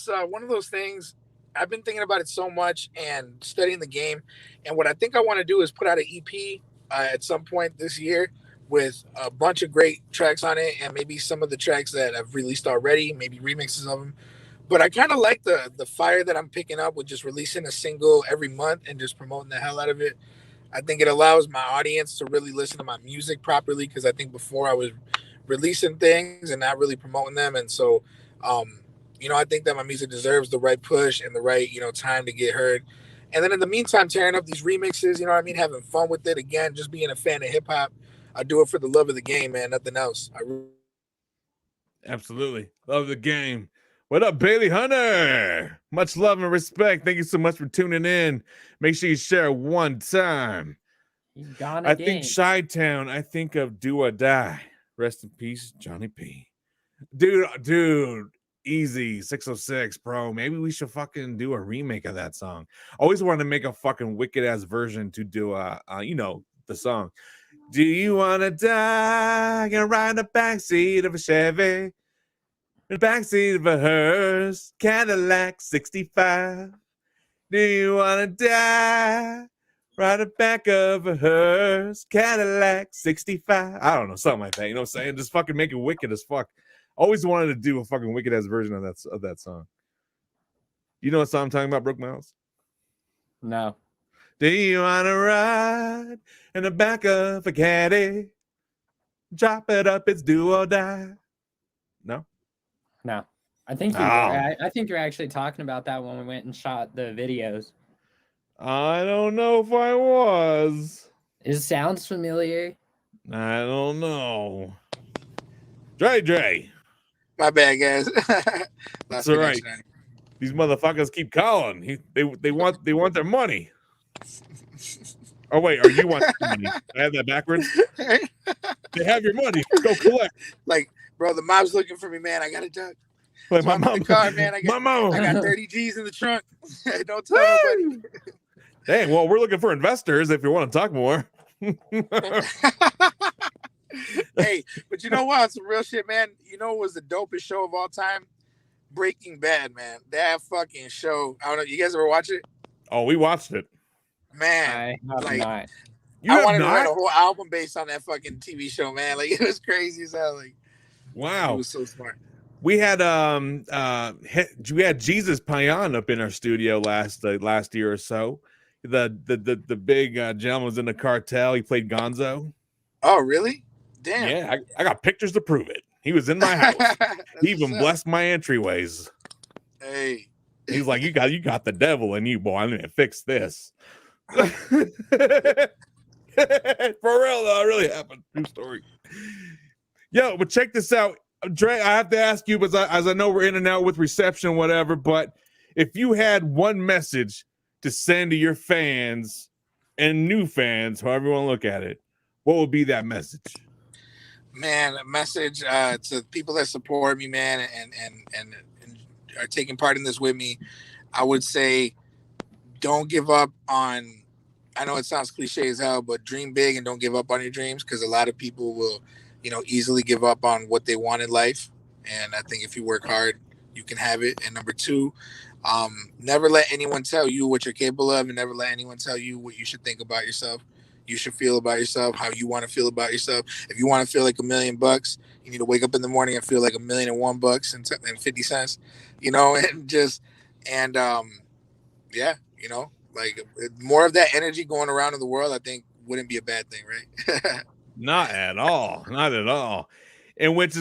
[SPEAKER 7] one of those things. I've been thinking about it so much and studying the game, and what I think I want to do is put out an EP at some point this year with a bunch of great tracks on it, and maybe some of the tracks that I've released already, maybe remixes of them. But I kind of like the fire that I'm picking up with just releasing a single every month and just promoting the hell out of it. I think it allows my audience to really listen to my music properly, because I think before I was releasing things and not really promoting them. And so, you know, I think that my music deserves the right push and the right, you know, time to get heard. And then in the meantime, tearing up these remixes, you know what I mean? Having fun with it. Again, just being a fan of hip hop. I do it for the love of the game, man. Nothing else.
[SPEAKER 6] Absolutely. Love the game. What up, Bailey Hunter? Much love and respect. Thank you so much for tuning in. Make sure you share one time. I think Chi-Town. I think of Do or Die. Rest in peace, Johnny P. Dude, easy. 606, bro. Maybe we should fucking do a remake of that song. Always wanted to make a fucking wicked ass version to do you know, the song. Do you wanna die and ride in the backseat of a Chevy? In the backseat of a hearse, Cadillac 65. Do you wanna die? Ride the back of a hearse, Cadillac 65. I don't know, something like that. You know what I'm saying? Just fucking make it wicked as fuck. Always wanted to do a fucking wicked ass version of that song. You know what song I'm talking about, Brooke Miles?
[SPEAKER 4] No.
[SPEAKER 6] Do you wanna ride in the back of a caddy? Drop it up, it's do or die. No?
[SPEAKER 4] No. I think you're actually talking about that when we went and shot the videos.
[SPEAKER 6] I don't know if I was.
[SPEAKER 4] It sounds familiar.
[SPEAKER 6] I don't know. Dre.
[SPEAKER 7] My bad, guys.
[SPEAKER 6] That's all right. These motherfuckers keep calling. They want their money. Oh wait, or you want money? I have that backwards. They have your money. Go collect.
[SPEAKER 7] Like, bro, the mob's looking for me, man. I got to duck.
[SPEAKER 6] Like my mom,
[SPEAKER 7] car, man. I got 30 G's in the trunk. Don't tell nobody.
[SPEAKER 6] Dang, well, we're looking for investors if you want to talk more.
[SPEAKER 7] Hey, but you know what? Some real shit, man. You know what was the dopest show of all time? Breaking Bad, man. That fucking show. I don't know. You guys ever watch it?
[SPEAKER 6] Oh, we watched it.
[SPEAKER 7] Man,
[SPEAKER 4] I have
[SPEAKER 7] like,
[SPEAKER 4] not.
[SPEAKER 6] You
[SPEAKER 7] I
[SPEAKER 6] have
[SPEAKER 7] wanted to write
[SPEAKER 6] not?
[SPEAKER 7] a whole album based on that fucking TV show, man. Like, it was crazy as hell. Like,
[SPEAKER 6] Wow.
[SPEAKER 7] it was so smart.
[SPEAKER 6] We had we had Jesus Payan up in our studio last year or so. The big gentleman was in the cartel. He played Gonzo.
[SPEAKER 7] Oh, really? Damn.
[SPEAKER 6] Yeah, I got pictures to prove it. He was in my house.
[SPEAKER 7] That's
[SPEAKER 6] He even
[SPEAKER 7] what's up.
[SPEAKER 6] blessed my entryways.
[SPEAKER 7] Hey.
[SPEAKER 6] He's like, you got the devil in you, boy. I need to fix this. For real, though, it really happened. True story. Yo, but check this out. Dre, I have to ask you, because as I know we're in and out with reception, whatever, but if you had one message to send to your fans and new fans, however you want to look at it, what would be that message?
[SPEAKER 7] Man, a message to people that support me, man, and are taking part in this with me. I would say, don't give up on. I know it sounds cliche as hell, but dream big and don't give up on your dreams, because a lot of people will, easily give up on what they want in life. And I think if you work hard, you can have it. And number two, never let anyone tell you what you're capable of, and never let anyone tell you what you should think about yourself. You should feel about yourself how you want to feel about yourself. If you want to feel like $1 million, you need to wake up in the morning and feel like $1,000,001 and 50 cents, like more of that energy going around in the world, I think wouldn't be a bad thing, right?
[SPEAKER 6] Not at all. Not at all. In which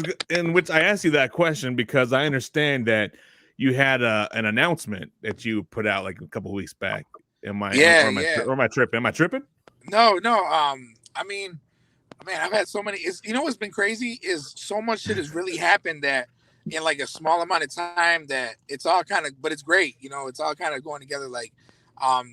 [SPEAKER 6] I asked you that question because I understand that you had an announcement that you put out like a couple of weeks back. Am I tripping? Am I tripping?
[SPEAKER 7] No. I mean, man, I've had so many. What's been crazy is so much shit has really happened that in like a small amount of time that it's all kind of, but it's great. It's all kind of going together. Like,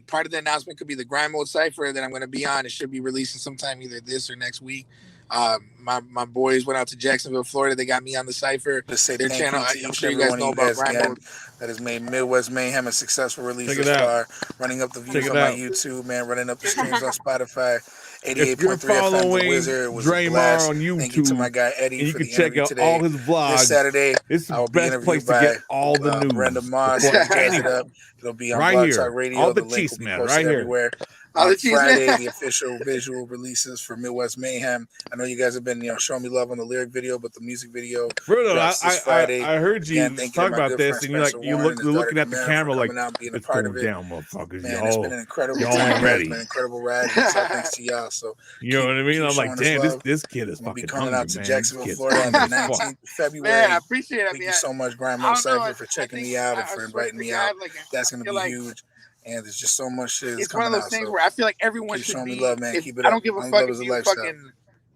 [SPEAKER 7] part of the announcement could be the Grind Mode Cypher that I'm going to be on. It should be releasing sometime either this or next week. My boys went out to Jacksonville, Florida. They got me on the Cypher.
[SPEAKER 2] Just say
[SPEAKER 7] Their
[SPEAKER 2] thank
[SPEAKER 7] channel.
[SPEAKER 2] you to
[SPEAKER 7] I'm
[SPEAKER 2] each
[SPEAKER 7] sure
[SPEAKER 2] and
[SPEAKER 7] you
[SPEAKER 2] every
[SPEAKER 7] guys
[SPEAKER 2] one
[SPEAKER 7] know
[SPEAKER 2] of you
[SPEAKER 7] about
[SPEAKER 2] guys
[SPEAKER 7] Grind
[SPEAKER 2] again
[SPEAKER 7] Mode.
[SPEAKER 2] that has made Midwest Mayhem a successful release
[SPEAKER 6] Check it
[SPEAKER 2] thus
[SPEAKER 6] out.
[SPEAKER 2] far. Running up the views
[SPEAKER 6] Check it
[SPEAKER 2] on my
[SPEAKER 6] out.
[SPEAKER 2] YouTube, man. Running up the streams on Spotify.
[SPEAKER 6] If you're
[SPEAKER 2] 88.3 FM, The
[SPEAKER 6] following
[SPEAKER 2] Wizard. It was
[SPEAKER 6] Dre
[SPEAKER 2] a blast.
[SPEAKER 6] Marro on YouTube,
[SPEAKER 2] Thank you to my guy Eddie
[SPEAKER 6] and you
[SPEAKER 2] for
[SPEAKER 6] can
[SPEAKER 2] the
[SPEAKER 6] check
[SPEAKER 2] interview
[SPEAKER 6] out
[SPEAKER 2] today.
[SPEAKER 6] all his vlogs.
[SPEAKER 2] This Saturday,
[SPEAKER 6] It's
[SPEAKER 2] I
[SPEAKER 6] the
[SPEAKER 2] will be
[SPEAKER 6] best place
[SPEAKER 2] interviewed
[SPEAKER 6] to
[SPEAKER 2] by
[SPEAKER 6] get all the news.
[SPEAKER 2] Brenda Moss.
[SPEAKER 6] before
[SPEAKER 2] Catch it
[SPEAKER 6] anything.
[SPEAKER 2] up. It'll be on
[SPEAKER 6] Right
[SPEAKER 2] Blog
[SPEAKER 6] here.
[SPEAKER 2] Talk Radio.
[SPEAKER 6] All the
[SPEAKER 2] the link
[SPEAKER 6] cheese,
[SPEAKER 2] will be
[SPEAKER 6] man,
[SPEAKER 2] posted
[SPEAKER 6] right here.
[SPEAKER 2] everywhere.
[SPEAKER 7] All the
[SPEAKER 2] On
[SPEAKER 7] cheese,
[SPEAKER 2] Friday,
[SPEAKER 7] man.
[SPEAKER 2] the official visual releases for Midwest Mayhem. I know you guys have been, showing me love on the lyric video, but the music video
[SPEAKER 6] Bruno,
[SPEAKER 2] drops this Friday.
[SPEAKER 6] I heard you
[SPEAKER 2] Again, thank you
[SPEAKER 6] talk
[SPEAKER 2] to my
[SPEAKER 6] about
[SPEAKER 2] good
[SPEAKER 6] this,
[SPEAKER 2] friend
[SPEAKER 6] and
[SPEAKER 2] Spencer
[SPEAKER 6] you're
[SPEAKER 2] Warren and his daughter
[SPEAKER 6] looking at the
[SPEAKER 2] Camara
[SPEAKER 6] camera
[SPEAKER 2] for
[SPEAKER 6] like,
[SPEAKER 2] coming out and being a
[SPEAKER 6] it's
[SPEAKER 2] part
[SPEAKER 6] going
[SPEAKER 2] of it.
[SPEAKER 6] down, motherfuckers.
[SPEAKER 2] Man, it's been an incredible
[SPEAKER 6] y'all
[SPEAKER 2] time.
[SPEAKER 6] ain't ready.
[SPEAKER 2] It's been an incredible ride. It's all thanks to y'all. So
[SPEAKER 6] You know what I mean?
[SPEAKER 2] keep
[SPEAKER 6] I'm like,
[SPEAKER 2] showing us
[SPEAKER 6] damn,
[SPEAKER 2] love.
[SPEAKER 6] this kid is
[SPEAKER 2] We'll be
[SPEAKER 6] fucking
[SPEAKER 2] coming
[SPEAKER 6] hungry,
[SPEAKER 2] out to
[SPEAKER 6] man.
[SPEAKER 2] Jacksonville,
[SPEAKER 6] This kid's
[SPEAKER 2] Florida on the
[SPEAKER 6] hungry as fuck.
[SPEAKER 2] 19th of February.
[SPEAKER 7] Man, I appreciate it.
[SPEAKER 2] Thank you so much, Grind
[SPEAKER 7] I
[SPEAKER 2] Mode
[SPEAKER 7] don't know,
[SPEAKER 2] Cypher, for checking me out and for inviting me out. That's going to be huge. And there's just so much shit
[SPEAKER 7] It's one of
[SPEAKER 2] coming
[SPEAKER 7] those
[SPEAKER 2] out.
[SPEAKER 7] things
[SPEAKER 2] So
[SPEAKER 7] where I feel like everyone
[SPEAKER 2] keep
[SPEAKER 7] should
[SPEAKER 2] showing
[SPEAKER 7] be.
[SPEAKER 2] me love, man. Keep it
[SPEAKER 7] I
[SPEAKER 2] up.
[SPEAKER 7] don't give a
[SPEAKER 2] Only
[SPEAKER 7] fuck
[SPEAKER 2] love
[SPEAKER 7] if
[SPEAKER 2] is a
[SPEAKER 7] you
[SPEAKER 2] lifestyle.
[SPEAKER 7] fucking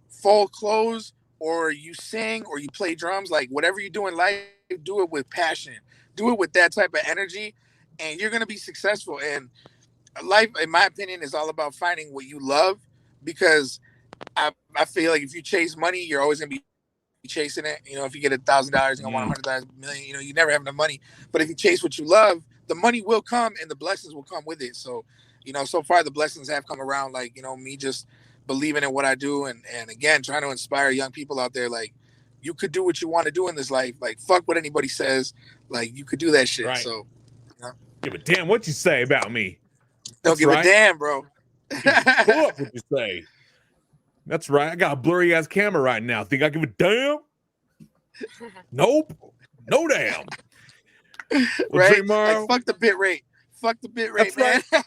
[SPEAKER 7] full clothes or you sing or you play drums. Like, whatever you do in life, do it with passion. Do it with that type of energy, and you're gonna be successful. And life, in my opinion, is all about finding what you love, because I feel like if you chase money, you're always gonna be chasing it. If you get $1,000, you're gonna want 100,000 million. You never have enough money. But if you chase what you love, the money will come and the blessings will come with it. So, so far the blessings have come around. Like, me just believing in what I do, and again trying to inspire young people out there. Like, you could do what you want to do in this life. Like, fuck what anybody says. Like, you could do that shit.
[SPEAKER 6] Right.
[SPEAKER 7] So,
[SPEAKER 6] Give a damn what you say about me.
[SPEAKER 7] don't give a damn, bro.
[SPEAKER 6] Pull up what you say. That's right. I got a blurry ass camera right now. Think I give a damn? Nope. No damn. Well,
[SPEAKER 7] Right?
[SPEAKER 6] Dre Marro,
[SPEAKER 7] Like, fuck the bit rate. Fuck the bit rate,
[SPEAKER 6] That's
[SPEAKER 7] man.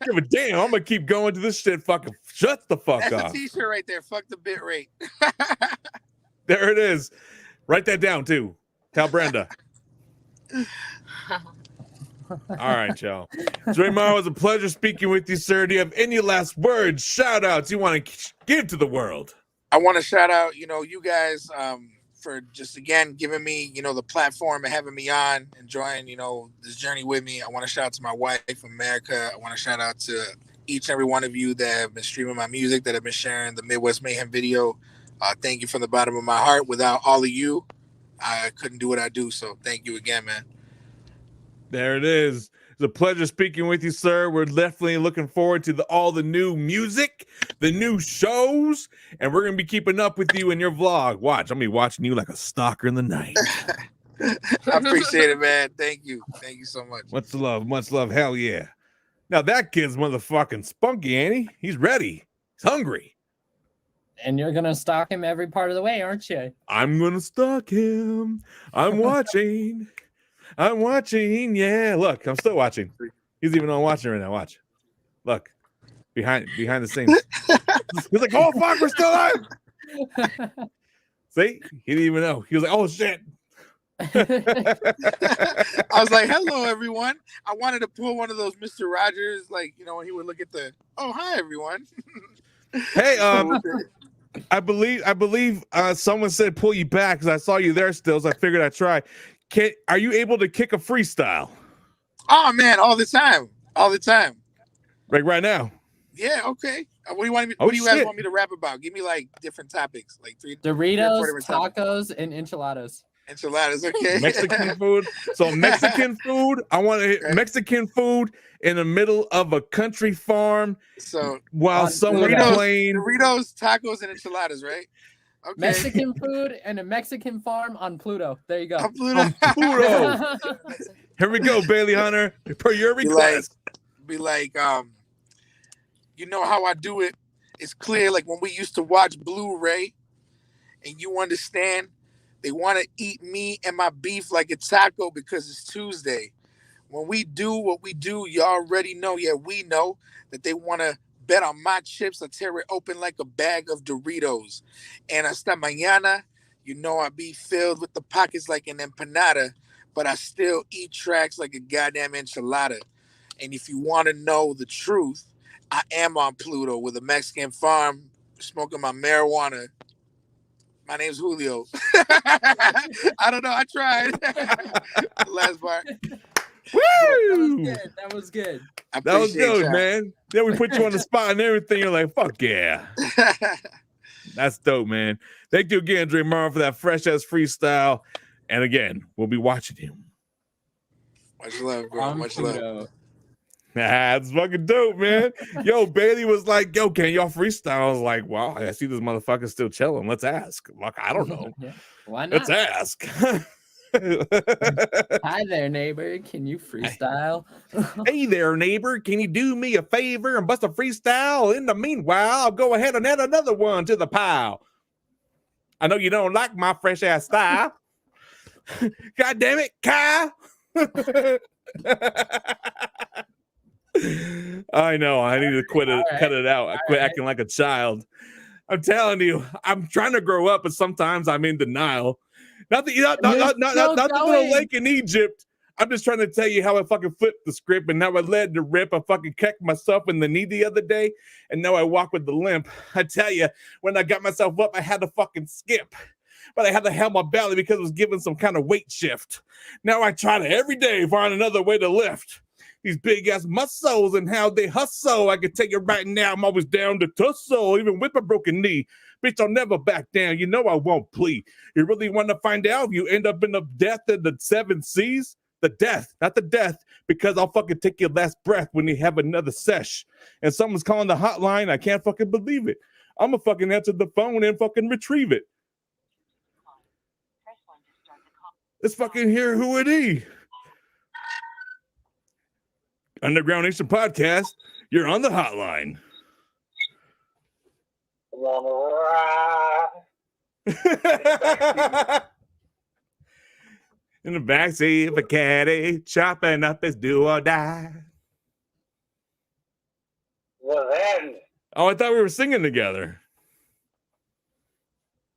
[SPEAKER 6] give a damn. I'm gonna keep going to this shit. Fucking shut the fuck
[SPEAKER 7] That's
[SPEAKER 6] up.
[SPEAKER 7] a t-shirt right there. Fuck the bit rate.
[SPEAKER 6] There it is. Write that down too. Tell Brenda. All right, y'all. Dre Marro, it was a pleasure speaking with you, sir. Do you have any last words, shout outs you want to give to the world?
[SPEAKER 7] I want to shout out, you guys, for just, again, giving me, the platform and having me on, enjoying, this journey with me. I want to shout out to my wife, America. I want to shout out to each and every one of you that have been streaming my music, that have been sharing the Midwest Mayhem video. Thank you from the bottom of my heart. Without all of you, I couldn't do what I do. So thank you again, man.
[SPEAKER 6] There it is. It's a pleasure speaking with you, sir. We're definitely looking forward to all the new music, the new shows, and we're gonna be keeping up with you in your vlog. Watch, I'm gonna be watching you like a stalker in the night.
[SPEAKER 7] I appreciate it, man. Thank you so much.
[SPEAKER 6] Much love. Hell yeah. Now that kid's motherfucking spunky, ain't he? He's ready. He's hungry.
[SPEAKER 4] And you're gonna stalk him every part of the way, aren't you?
[SPEAKER 6] I'm gonna stalk him. I'm watching. Yeah, look, I'm still watching. He's even on watching right now. Watch. Look. Behind the scenes. He's like, oh fuck, we're still on. See? He didn't even know. He was like, oh shit.
[SPEAKER 7] I was like, hello everyone. I wanted to pull one of those Mr. Rogers, like, you know, when he would look at the hi everyone.
[SPEAKER 6] Hey, I believe someone said pull you back because I saw you there still, so I figured I'd try. Are you able to kick a freestyle?
[SPEAKER 7] Oh man, all the time.
[SPEAKER 6] Like right now?
[SPEAKER 7] Yeah, okay. What do you want me? What do you guys want me to rap about? Give me like different topics, like three
[SPEAKER 4] Doritos, tacos, and enchiladas.
[SPEAKER 7] Enchiladas, okay.
[SPEAKER 6] Mexican food. So Mexican food. I want to hit Mexican food in the middle of a country farm.
[SPEAKER 7] So
[SPEAKER 6] while someone's playing
[SPEAKER 7] Doritos, tacos, and enchiladas, right? Okay.
[SPEAKER 4] Mexican food and a Mexican farm on Pluto. There you go.
[SPEAKER 7] On Pluto.
[SPEAKER 6] Here we go, Bailey Hunter. Per your request.
[SPEAKER 7] Be like, you know how I do it. It's clear, like when we used to watch Blu-ray, and you understand. They want to eat me and my beef like a taco because it's Tuesday. When we do what we do, you already know. Yeah, we know that they want to bet on my chips. I tear it open like a bag of Doritos. And hasta mañana, you know I be filled with the pockets like an empanada, but I still eat tracks like a goddamn enchilada. And if you want to know the truth, I am on Pluto with a Mexican farm, smoking my marijuana. My name's Julio. I don't know. I tried. The last part.
[SPEAKER 6] Woo!
[SPEAKER 4] That was good.
[SPEAKER 6] That was good, man. Then we put you on the spot and everything. You're like, fuck yeah. That's dope, man. Thank you again, Dre Marro, for that fresh ass freestyle. And again, we'll be watching him.
[SPEAKER 7] Much love, bro. Much love.
[SPEAKER 6] That's fucking dope, man. Yo, Bailey was like, yo, can y'all freestyle? I was like, wow, I see this motherfucker still chilling. Let's ask. Like, I don't know.
[SPEAKER 4] Yeah. Why not?
[SPEAKER 6] Let's ask.
[SPEAKER 4] Hi there, neighbor. Can you freestyle?
[SPEAKER 6] Hey there, neighbor. Can you do me a favor and bust a freestyle? In the meanwhile, I'll go ahead and add another one to the pile. I know you don't like my fresh ass style. God damn it, Kyle. I know. I need to quit it. Cut it out. I quit acting like a child. I'm telling you, I'm trying to grow up, but sometimes I'm in denial. Not the little lake in Egypt. I'm just trying to tell you how I fucking flipped the script, and now I led the rip. I fucking kicked myself in the knee the other day, and now I walk with the limp. I tell you, when I got myself up, I had to fucking skip. But I had to help my belly because it was giving some kind of weight shift. Now I try to every day find another way to lift. These big ass muscles and how they hustle. I can tell you right now, I'm always down to tussle, even with a broken knee. Bitch, I'll never back down. You know I won't plead. You really want to find out? You end up in the death of the 7 C's? The death, not the death, because I'll fucking take your last breath when you have another sesh. And someone's calling the hotline. I can't fucking believe it. I'm gonna fucking answer the phone and fucking retrieve it. Let's fucking hear who it is. Underground Nation Podcast, you're on the hotline. In the backseat of a caddy, chopping up his do or die.
[SPEAKER 8] What's happening?
[SPEAKER 6] Oh, I thought we were singing together.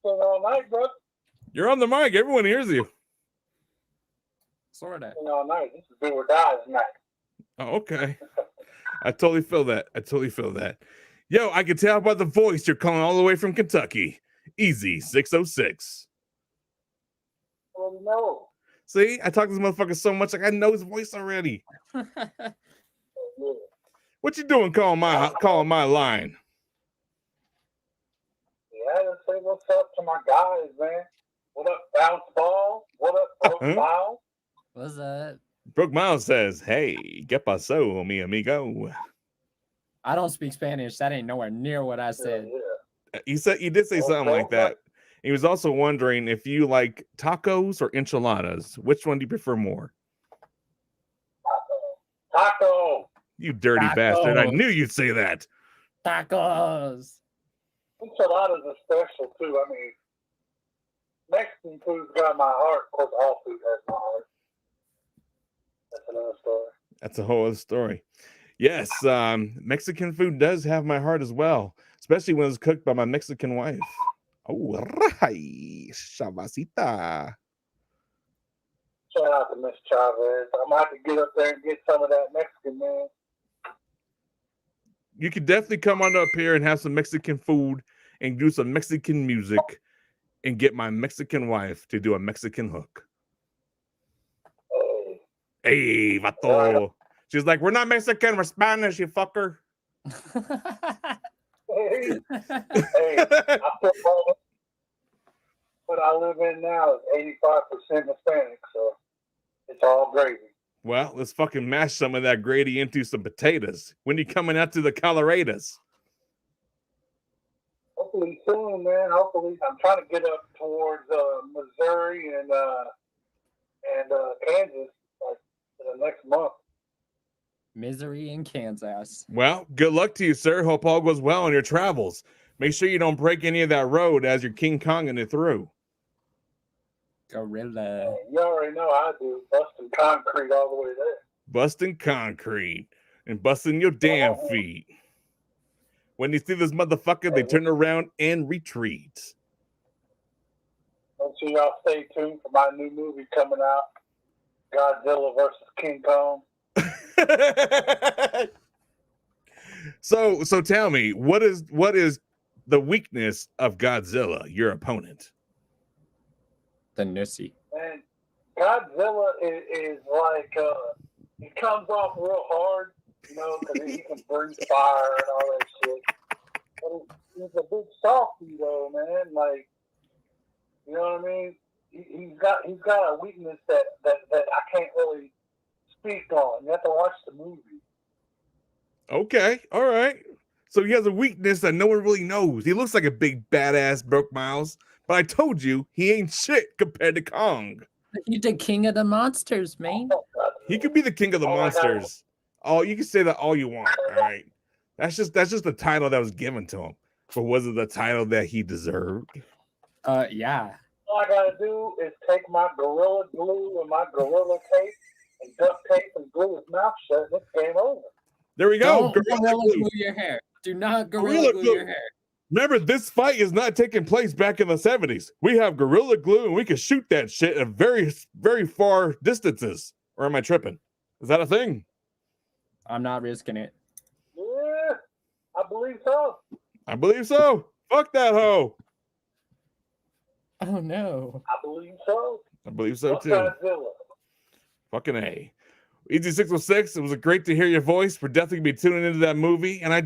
[SPEAKER 8] All night, bro.
[SPEAKER 6] You're on the mic. Everyone hears you.
[SPEAKER 4] Sort of.
[SPEAKER 8] All night. This is do or die tonight.
[SPEAKER 6] Oh, okay. I totally feel that. Yo, I can tell by the voice you're calling all the way from Kentucky. Easy 606.
[SPEAKER 8] Oh, no.
[SPEAKER 6] See, I talk to this motherfucker so much, like I know his voice already. What you doing calling my line?
[SPEAKER 8] Yeah, just say what's up to my guys, man. What up, Bounce Ball? What up, Profile?
[SPEAKER 4] What's that?
[SPEAKER 6] Brooke Miles says, "Hey, ¿qué pasó, mi amigo?"
[SPEAKER 4] I don't speak Spanish. That ain't nowhere near what I said.
[SPEAKER 6] He did say something like that. He was also wondering if you like tacos or enchiladas. Which one do you prefer more?
[SPEAKER 8] Taco.
[SPEAKER 6] You dirty bastard! I knew you'd say that.
[SPEAKER 4] Tacos.
[SPEAKER 8] Enchiladas are special too. I mean, Mexican food's got my heart. Of course, all food has my heart. That's another story.
[SPEAKER 6] That's a whole other story. Yes, Mexican food does have my heart as well, especially when it's cooked by my Mexican wife. Oh, right, Shabasita.
[SPEAKER 8] Shout out to Miss Chavez. I'm gonna have to get up there and get some of that Mexican, man.
[SPEAKER 6] You could definitely come on up here and have some Mexican food and do some Mexican music and get my Mexican wife to do a Mexican hook. Hey, vato. She's like, we're not Mexican, we're Spanish, you fucker.
[SPEAKER 8] Hey, I feel home. What I live in now is 85% Hispanic, so it's all gravy.
[SPEAKER 6] Well, let's fucking mash some of that gravy into some potatoes. When are you coming out to the Colorados?
[SPEAKER 8] Hopefully soon, man. Hopefully, I'm trying to get up towards Missouri and Kansas like for the next month.
[SPEAKER 4] Misery in Kansas.
[SPEAKER 6] Well, good luck to you, sir. Hope all goes well on your travels. Make sure you don't break any of that road as you're King Konging it through.
[SPEAKER 4] Gorilla.
[SPEAKER 8] You already know I do. Busting concrete all the way there.
[SPEAKER 6] Busting concrete and busting your damn feet. When they see this motherfucker, they turn around and retreat.
[SPEAKER 8] Make sure y'all stay tuned for my new movie coming out, Godzilla versus King Kong.
[SPEAKER 6] So tell me, what is the weakness of Godzilla, your opponent?
[SPEAKER 4] The Nussy.
[SPEAKER 8] And Godzilla is like he comes off real hard, you know, because he can breathe fire and all that shit. But he's a big softy though, man. Like, you know what I mean? He's got a weakness that I can't really speak on. You have to watch the movie.
[SPEAKER 6] Okay, all right. So he has a weakness that no one really knows. He looks like a big badass Brooke Miles, but I told you he ain't shit compared to Kong.
[SPEAKER 4] He's the king of the monsters, man.
[SPEAKER 6] He could be the king of the monsters. Oh, you can say that all you want. All right, that's just the title that was given to him. But was it the title that he deserved?
[SPEAKER 4] Yeah.
[SPEAKER 8] All I gotta do is take my Gorilla Glue and my Gorilla Tape and duct tape and glue his mouth shut, and it's game over.
[SPEAKER 6] There we go.
[SPEAKER 4] Don't gorilla glue your hair. Do not gorilla glue your hair.
[SPEAKER 6] Remember, this fight is not taking place back in the 70s. We have Gorilla Glue, and we can shoot that shit at very, very far distances. Or am I tripping? Is that a thing?
[SPEAKER 4] I'm not risking it.
[SPEAKER 8] Yeah, I believe so.
[SPEAKER 6] I believe so. Fuck that hoe.
[SPEAKER 4] Oh, no.
[SPEAKER 8] I believe so.
[SPEAKER 6] I believe so,
[SPEAKER 8] Fuck
[SPEAKER 6] too.
[SPEAKER 8] Godzilla.
[SPEAKER 6] Fucking A. Easy 606, it was great to hear your voice. We're definitely going to be tuning into that movie. And I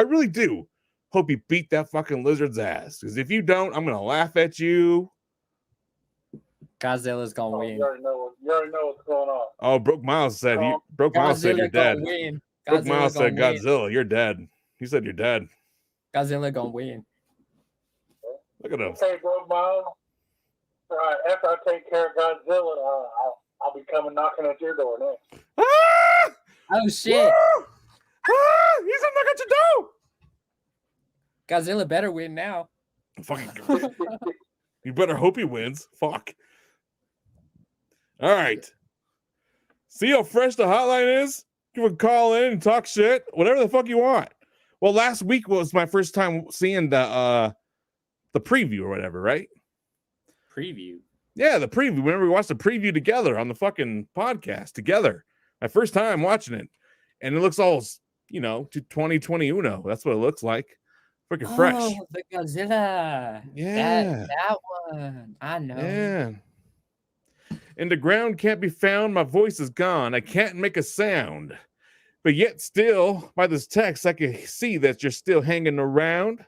[SPEAKER 6] really do hope you beat that fucking lizard's ass. Because if you don't, I'm going to laugh at you.
[SPEAKER 4] Godzilla's going to win.
[SPEAKER 8] You already know what's going on.
[SPEAKER 6] Oh, Brooke Miles said you're dead.
[SPEAKER 4] Win.
[SPEAKER 6] Brooke Miles said Godzilla, you're dead. He said you're dead.
[SPEAKER 4] Godzilla going to win.
[SPEAKER 6] Look at him.
[SPEAKER 8] Okay, bro, Miles. All right, after I take care of Godzilla, I'll be coming knocking at your door next.
[SPEAKER 6] Ah!
[SPEAKER 4] Oh, shit.
[SPEAKER 6] Ah! He's a knock at your door.
[SPEAKER 4] Godzilla better win now.
[SPEAKER 6] Fucking you better hope he wins. Fuck. All right. See how fresh the hotline is? You can call in and talk shit, whatever the fuck you want. Well, last week was my first time seeing the preview or whatever, right?
[SPEAKER 4] Preview.
[SPEAKER 6] Yeah, the preview. Remember, we watched the preview together on the fucking podcast together. My first time watching it. And it looks all, to 2021. That's what it looks like. Freaking fresh.
[SPEAKER 4] Oh, the Godzilla.
[SPEAKER 6] Yeah.
[SPEAKER 4] That one. I know.
[SPEAKER 6] Yeah. And the ground can't be found. My voice is gone. I can't make a sound. But yet still, by this text, I can see that you're still hanging around.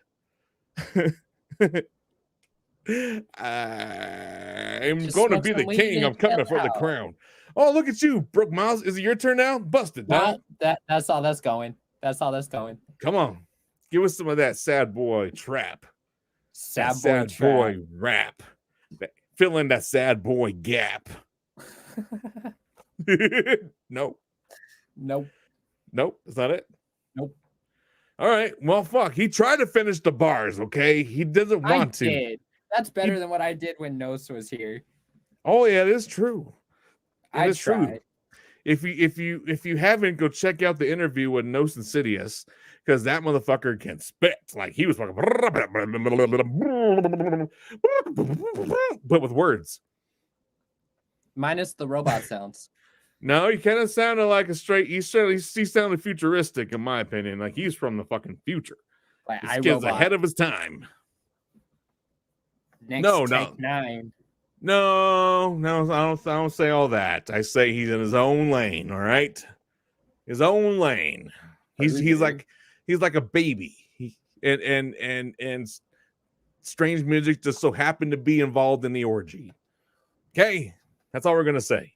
[SPEAKER 6] I'm
[SPEAKER 4] Just
[SPEAKER 6] going to
[SPEAKER 4] smoke
[SPEAKER 6] be
[SPEAKER 4] some
[SPEAKER 6] the
[SPEAKER 4] weed
[SPEAKER 6] king.
[SPEAKER 4] and
[SPEAKER 6] I'm coming
[SPEAKER 4] chill
[SPEAKER 6] for the
[SPEAKER 4] out.
[SPEAKER 6] crown. Oh, look at you, Brooke Miles. Is it your turn now? Bust it, dog.
[SPEAKER 4] That's all that's going. That's all that's going.
[SPEAKER 6] Come on. Give us some of that sad boy trap.
[SPEAKER 4] Sad boy
[SPEAKER 6] Sad
[SPEAKER 4] trap.
[SPEAKER 6] boy rap. Fill in that sad boy gap. Nope.
[SPEAKER 4] Nope.
[SPEAKER 6] Nope. Is that it?
[SPEAKER 4] Nope.
[SPEAKER 6] All right. Well, fuck. He tried to finish the bars, okay? He doesn't want to.
[SPEAKER 4] Did. That's better than what I did when Nos was here.
[SPEAKER 6] Oh, yeah, it is true.
[SPEAKER 4] I tried.
[SPEAKER 6] If you haven't, go check out the interview with Nos Insidious, because that motherfucker can spit. Like he was fucking but with words.
[SPEAKER 4] Minus the robot sounds.
[SPEAKER 6] No, he kind of sounded like a straight. He sounded futuristic, in my opinion. Like he's from the fucking future.
[SPEAKER 4] Like
[SPEAKER 6] This kid's ahead of his time.
[SPEAKER 4] Next
[SPEAKER 6] No.
[SPEAKER 4] take 9.
[SPEAKER 6] No, I don't say all that. I say he's in his own lane. All right, his own lane. He's like a baby. And strange music just so happened to be involved in the orgy. Okay, that's all we're gonna say.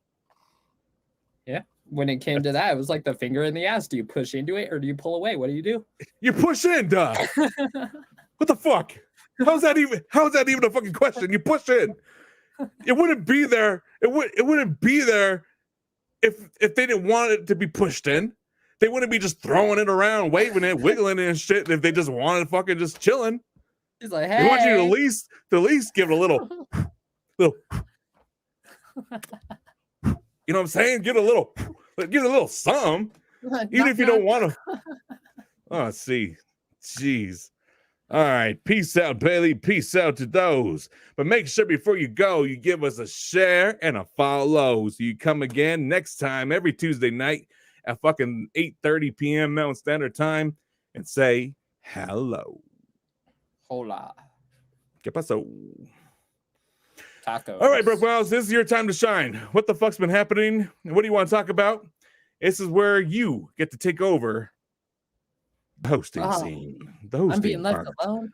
[SPEAKER 4] Yeah. When it came to that, it was like the finger in the ass. Do you push into it or do you pull away? What do you do?
[SPEAKER 6] You push in, duh. What the fuck? How's that even a fucking question? You push in. It wouldn't be there. It wouldn't be there if they didn't want it to be pushed in. They wouldn't be just throwing it around, waving it, wiggling it and shit. If they just wanted fucking just chilling.
[SPEAKER 4] He's like, hey.
[SPEAKER 6] They want you to at least give it a little. You know what I'm saying? Give it a little some. Even if you don't want to. Oh, see. Jeez. All right. Peace out, Bailey. Peace out to those. But make sure before you go, you give us a share and a follow. So you come again next time, every Tuesday night at fucking 8:30 p.m. Mountain Standard Time and say hello.
[SPEAKER 4] Hola.
[SPEAKER 6] ¿Qué pasó?
[SPEAKER 4] Tacos.
[SPEAKER 6] All right, Brooke Miles, this is your time to shine. What the fuck's been happening? And what do you want to talk about? This is where you get to take over the hosting scene. The hosting
[SPEAKER 4] I'm being left
[SPEAKER 6] part.
[SPEAKER 4] alone?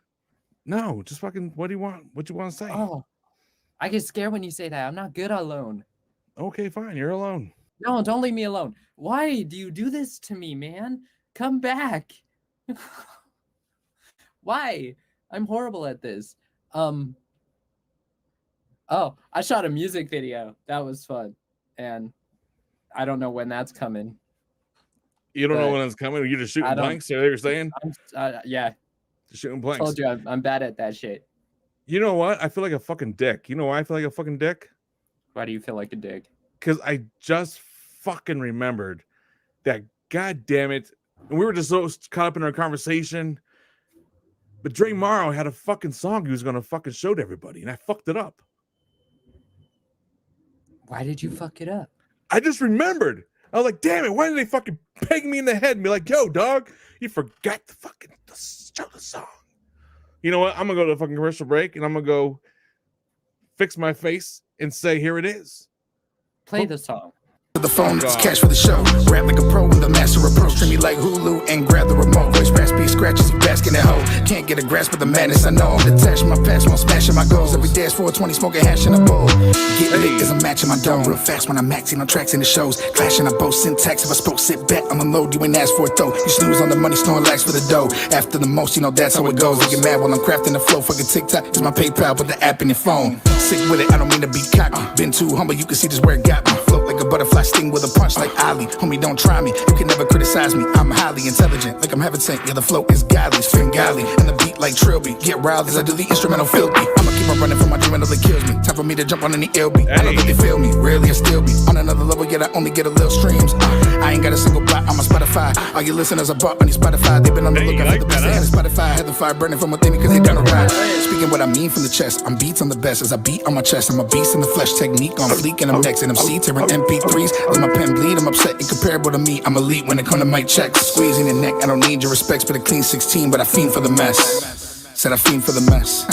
[SPEAKER 6] No, just fucking, what do you want? What you want to say?
[SPEAKER 4] Oh, I get scared when you say that. I'm not good alone.
[SPEAKER 6] Okay, fine. You're alone.
[SPEAKER 4] No, don't leave me alone. Why do you do this to me, man? Come back. Why? I'm horrible at this. Oh, I shot a music video. That was fun. And I don't know when that's coming.
[SPEAKER 6] You don't know when it's coming? You're just shooting blanks? Is that what you're saying?
[SPEAKER 4] Yeah.
[SPEAKER 6] Just shooting blanks.
[SPEAKER 4] I told you I'm bad at that shit.
[SPEAKER 6] You know what? I feel like a fucking dick. You know why I feel like a fucking dick?
[SPEAKER 4] Why do you feel like a dick?
[SPEAKER 6] Because I just fucking remembered that, god damn it, and we were just so caught up in our conversation, but Dre Marro had a fucking song he was going to fucking show to everybody, and I fucked it up.
[SPEAKER 4] Why did you fuck it up?
[SPEAKER 6] I just remembered. I was like, damn it, why did they fucking peg me in the head and be like, yo, dog, you forgot to fucking show the song. You know what? I'm going to go to the fucking commercial break, and I'm going to go fix my face and say, here it is.
[SPEAKER 4] Play the song.
[SPEAKER 2] The phone, it's cash for the show. Rap like a pro with a master approach. Stream me like Hulu and grab the remote. Voice raspy scratches, you basking that hoe. Can't get a grasp of the madness, I know. I'm detached from my past, while smashing my goals. Every day it's 420, smoking hash in a bowl. Get lit is a match in my dome. Real fast when I'm maxing on tracks in the shows. Clashing, I boast syntax. If I spoke, sit back, I'm unload. You ain't asked for it though. You snooze on the money, snoring lax for the dough. After the most, you know that's how it goes. You get mad while I'm crafting the flow. Fucking TikTok is my PayPal, put the app in your phone. Sick with it, I don't mean to be cocky. Been too humble, you can see just where it got me. Float like a butterfly, sting with a punch like Ali. Homie, don't try me. You can never criticize me. I'm highly intelligent, like I'm heaven sent. Yeah, the flow is godly, it's Fingali. And the beat like Trilby. Get riled as I do the instrumental filthy. I'ma keep on running from my dream until it kills me. Time for me to jump on any LB. I know that they feel me. Rarely I still be on another level, yet I only get a little streams. I ain't got a single block on my Spotify. All your listeners are bought on your Spotify. They've been on the lookout for the best. And Spotify had the fire burning from within me because they done a ride. Speaking what I mean from the chest, I'm beats on the best. As I beat on my chest, I'm a beast in the flesh. Technique on fleek and I'm next. And MC tearing MP3s. Let my pen bleed, I'm upset, incomparable to me. I'm elite when it come to mic checks. Squeezing your neck, I don't need your respects, but a clean 16, but I fiend for the mess. Said I fiend for the mess.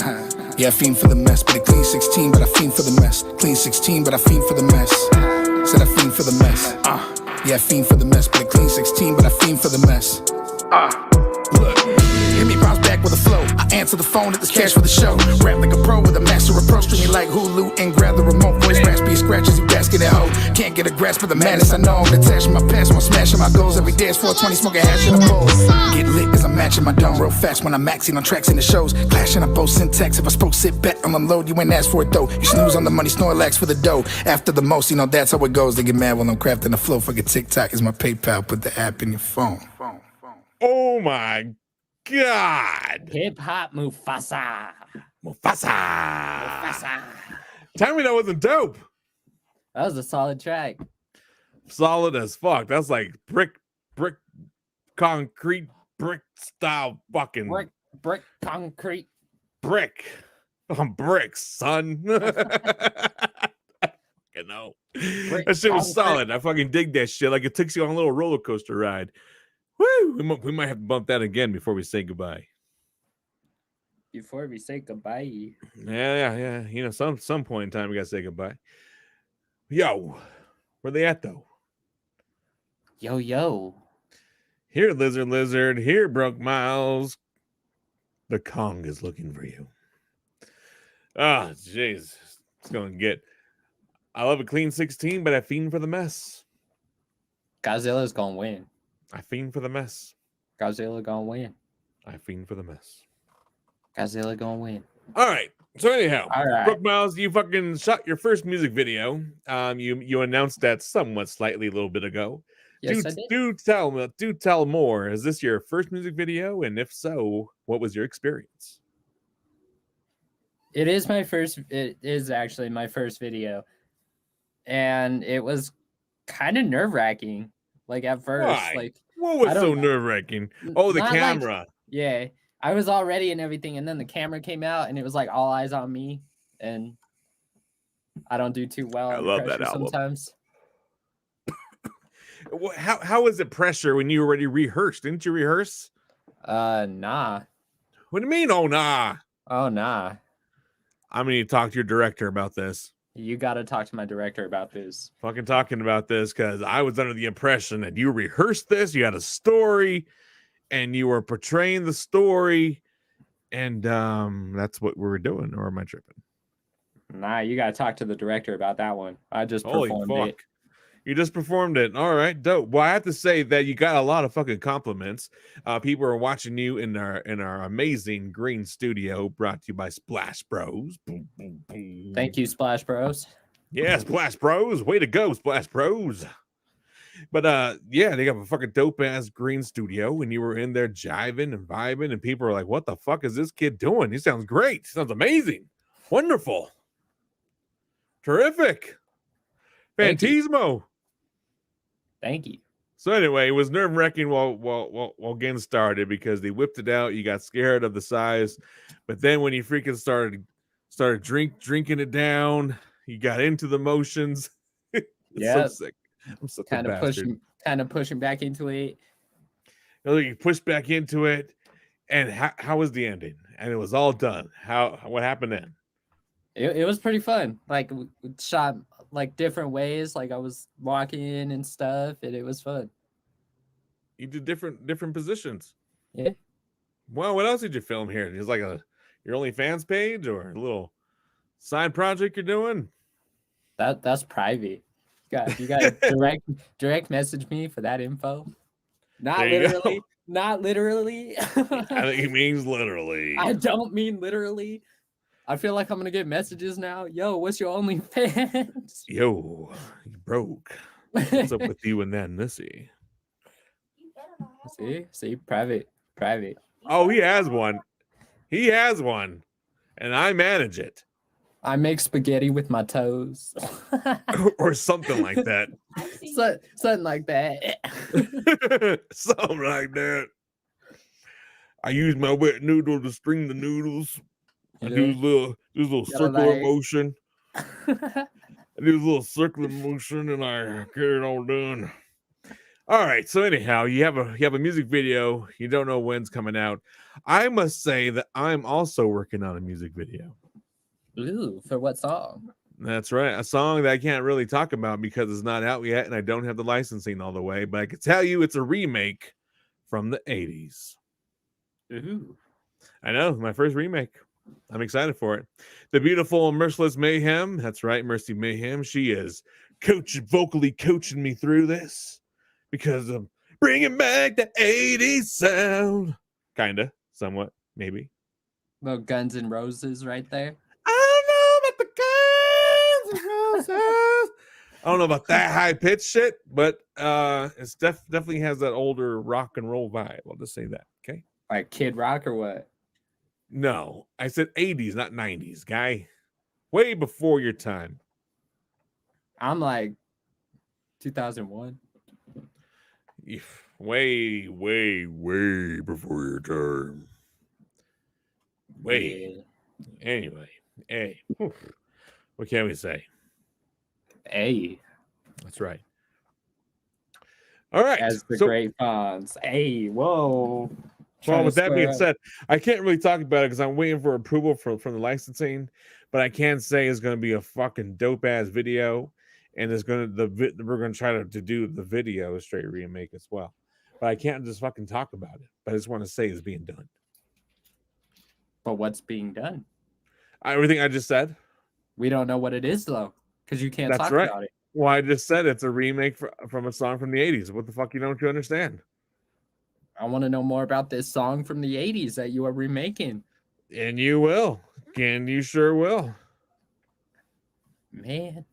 [SPEAKER 2] Yeah, I fiend for the mess, but a clean 16, but I fiend for the mess. Clean 16, but I fiend for the mess. Said I fiend for the mess. Yeah, I fiend for the mess, but a clean 16, but I fiend for the mess. Look, hear me bounce back with a flow. I answer the phone at this cash for the show. Rap like a pro with a master approach. Treat me like Hulu and grab the remote. Voice raspy scratches, you basket at hoe. Can't get a grasp of the madness. I know I'm detached from my past. I'm smashing my goals every day. It's 420, smoking hash in the bowl. Get lit as I'm matching my dome real fast when I'm maxing on tracks in the shows. Clashing up both syntax. If I spoke, sit back on unload. You ain't asked for it though. You snooze on the money, Snorlax for the dough. After the most, you know that's how it goes. They get mad when I'm crafting the flow. Fucking TikTok is my PayPal. Put the app in your phone.
[SPEAKER 6] Oh my God.
[SPEAKER 4] Hip hop Mufasa.
[SPEAKER 6] Mufasa. Tell me that wasn't dope.
[SPEAKER 4] That was a solid track.
[SPEAKER 6] Solid as fuck. That's like brick, concrete, brick style fucking
[SPEAKER 4] Brick, concrete.
[SPEAKER 6] brick. I'm bricks, son. You know, that shit was solid. I fucking dig that shit. Like it takes you on a little roller coaster ride. Woo! We might have to bump that again before we say goodbye.
[SPEAKER 4] Before we say goodbye.
[SPEAKER 6] Yeah. You know, some point in time we gotta say goodbye. Yo, where they at though?
[SPEAKER 4] Yo.
[SPEAKER 6] Here, lizard. Here, broke Miles. The Kong is looking for you. Ah, jeez. It's gonna get. I love a clean 16, but I fiend for the mess.
[SPEAKER 4] Godzilla's gonna win.
[SPEAKER 6] I fiend for the mess.
[SPEAKER 4] Godzilla gonna win.
[SPEAKER 6] I fiend for the mess.
[SPEAKER 4] Godzilla gonna win.
[SPEAKER 6] All right. So anyhow,
[SPEAKER 4] All right.
[SPEAKER 6] Brooke Miles, you fucking shot your first music video. You announced that somewhat slightly a little bit ago.
[SPEAKER 4] Yes, I did.
[SPEAKER 6] Do tell more. Is this your first music video? And if so, what was your experience?
[SPEAKER 4] It is actually my first video. And it was kind of nerve-wracking. Like at first.
[SPEAKER 6] Why?
[SPEAKER 4] Like
[SPEAKER 6] What was
[SPEAKER 4] I don't
[SPEAKER 6] so
[SPEAKER 4] know.
[SPEAKER 6] nerve-wracking? Oh, the
[SPEAKER 4] Not like-
[SPEAKER 6] camera.
[SPEAKER 4] Yeah. I was all ready and everything, and then the camera came out and it was like all eyes on me. And I don't do too well.
[SPEAKER 6] I
[SPEAKER 4] under
[SPEAKER 6] love that
[SPEAKER 4] pressure
[SPEAKER 6] album.
[SPEAKER 4] sometimes.
[SPEAKER 6] How was it pressure when you already rehearsed? Didn't you rehearse?
[SPEAKER 4] Nah.
[SPEAKER 6] What do you mean? Oh, nah.
[SPEAKER 4] Oh, nah.
[SPEAKER 6] I'm going to talk to your director about this.
[SPEAKER 4] You got to talk to my director about this.
[SPEAKER 6] Fucking talking about this because I was under the impression that you rehearsed this, you had a story, and you were portraying the story, and that's what we were doing. Or am I tripping?
[SPEAKER 4] Nah, you got to talk to the director about that one. I just
[SPEAKER 6] Holy
[SPEAKER 4] performed
[SPEAKER 6] fuck.
[SPEAKER 4] it.
[SPEAKER 6] You just performed it. All right, dope. Well, I have to say that you got a lot of fucking compliments. People are watching you in our amazing green studio, brought to you by Splash Bros. Boom, boom, boom.
[SPEAKER 4] Thank you, Splash Bros.
[SPEAKER 6] Yeah, Splash Bros. Way to go, Splash Bros. But yeah, they got a fucking dope ass green studio, and you were in there jiving and vibing, and people are like, "What the fuck is this kid doing? He sounds great. He sounds amazing, wonderful, terrific,
[SPEAKER 4] Thank you.
[SPEAKER 6] Fantismo."
[SPEAKER 4] Thank you.
[SPEAKER 6] So anyway, it was nerve-wracking while getting started because they whipped it out. You got scared of the size, but then when you freaking started drinking it down, you got into the motions.
[SPEAKER 4] Yeah.
[SPEAKER 6] So sick. I'm such
[SPEAKER 4] Kind
[SPEAKER 6] a
[SPEAKER 4] of
[SPEAKER 6] bastard.
[SPEAKER 4] pushing back into it.
[SPEAKER 6] You pushed back into it, and how was the ending? And it was all done. What happened then?
[SPEAKER 4] It was pretty fun. Like we shot like different ways. Like I was walking and stuff, and it was fun.
[SPEAKER 6] You did different positions.
[SPEAKER 4] Yeah.
[SPEAKER 6] Well, what else did you film here? Just like your OnlyFans page or a little side project you're doing?
[SPEAKER 4] That's private. You got direct message me for that info. Not
[SPEAKER 6] There you
[SPEAKER 4] literally.
[SPEAKER 6] go.
[SPEAKER 4] Not literally.
[SPEAKER 6] I think he means literally.
[SPEAKER 4] I don't mean literally. I feel like I'm gonna get messages now. Yo, what's your OnlyFans?
[SPEAKER 6] Yo, you broke. What's up with you and that Missy?
[SPEAKER 4] See, private.
[SPEAKER 6] Oh, he has one. He has one, and I manage it,
[SPEAKER 4] I make spaghetti with my toes.
[SPEAKER 6] or something like that.
[SPEAKER 4] Something like that.
[SPEAKER 6] Something like that. I use my wet noodle to string the noodles. I do this little
[SPEAKER 4] Gotta
[SPEAKER 6] circular
[SPEAKER 4] like-
[SPEAKER 6] motion. I do this little circular motion, and I get it all done. All right. So anyhow, you have a music video. You don't know when's coming out. I must say that I'm also working on a music video.
[SPEAKER 4] Ooh, for what song?
[SPEAKER 6] That's right. A song that I can't really talk about because it's not out yet, and I don't have the licensing all the way. But I can tell you it's a remake from the 80s.
[SPEAKER 4] Ooh.
[SPEAKER 6] I know, my first remake. I'm excited for it. The beautiful, merciless Mayhem. That's right, Mercy Mayhem. She is vocally coaching me through this because I'm bringing back the 80s sound. Kinda, somewhat, maybe.
[SPEAKER 4] Little Guns N' Roses right there.
[SPEAKER 6] I don't know about the Guns N' Roses. I don't know about that high pitched shit, but it's definitely has that older rock and roll vibe. I'll just say that. Okay.
[SPEAKER 4] Like Kid Rock or what?
[SPEAKER 6] No, I said 80s, not 90s, guy. Way before your time.
[SPEAKER 4] I'm like 2001.
[SPEAKER 6] Way before your time. Way. Yeah. Anyway, hey, what can we say?
[SPEAKER 4] Hey.
[SPEAKER 6] That's right. All right.
[SPEAKER 4] As the great Fonz. Hey, whoa.
[SPEAKER 6] Well, with that being said, I can't really talk about it because I'm waiting for approval from the licensing, but I can say it's going to be a fucking dope ass video, and we're going to try to do the video a straight remake as well. But I can't just fucking talk about it. But I just want to say it's being done.
[SPEAKER 4] But what's being done?
[SPEAKER 6] Everything I just said.
[SPEAKER 4] We don't know what it is though, because you can't talk about it.
[SPEAKER 6] Well, I just said it's a remake from a song from the 80s. What the fuck don't you understand?
[SPEAKER 4] I want to know more about this song from the 80s that you are remaking.
[SPEAKER 6] And you will. And you sure will.
[SPEAKER 4] Man.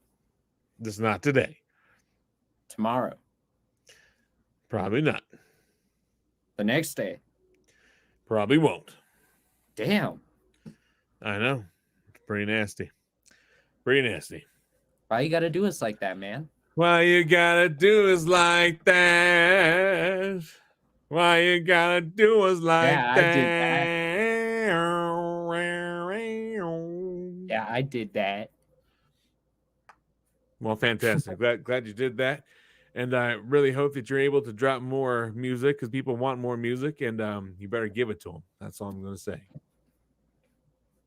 [SPEAKER 6] Just not today.
[SPEAKER 4] Tomorrow.
[SPEAKER 6] Probably not.
[SPEAKER 4] The next day.
[SPEAKER 6] Probably won't.
[SPEAKER 4] Damn.
[SPEAKER 6] I know. It's pretty nasty. Pretty nasty.
[SPEAKER 4] Why you gotta do us like that, man?
[SPEAKER 6] Why you gotta do us like that? Why you gotta do us like that?
[SPEAKER 4] I did that. Yeah, I did that.
[SPEAKER 6] Well, fantastic. Glad you did that. And I really hope that you're able to drop more music because people want more music, and you better give it to them. That's all I'm going to say.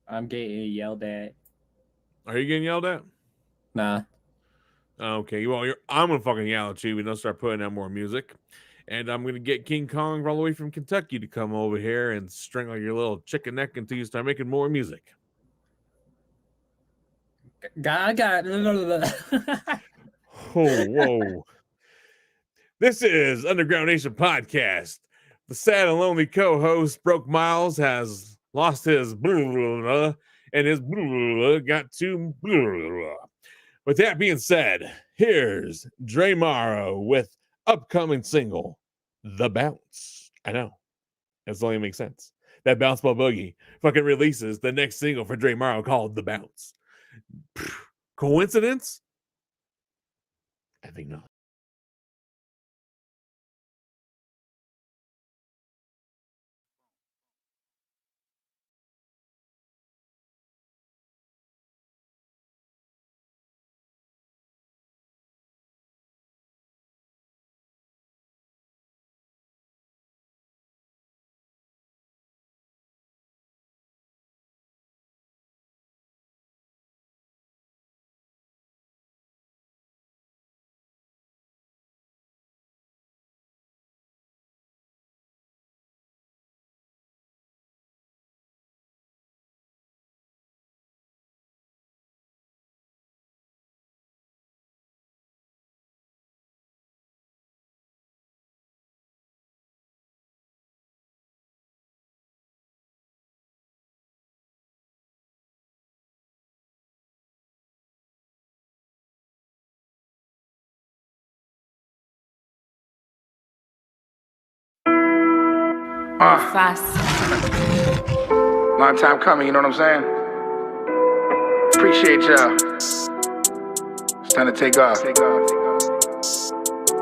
[SPEAKER 4] I'm getting yelled at.
[SPEAKER 6] Are you getting yelled at?
[SPEAKER 4] Nah.
[SPEAKER 6] Okay. Well, I'm going to fucking yell at you. We don't start putting out more music. And I'm going to get King Kong all the way from Kentucky to come over here and strangle your little chicken neck until you start making more music. Whoa. This is Underground Nation Podcast. The sad and lonely co-host, Broke Miles, has lost his and his got to. With that being said, here's Dre Marro with upcoming single, The Bounce. I know. That's only makes sense. That Bounce Ball Boogie fucking releases the next single for Dre Marro called The Bounce. Coincidence? I think not.
[SPEAKER 9] Fast.
[SPEAKER 7] Long time coming, you know what I'm saying? Appreciate y'all. It's time to take off.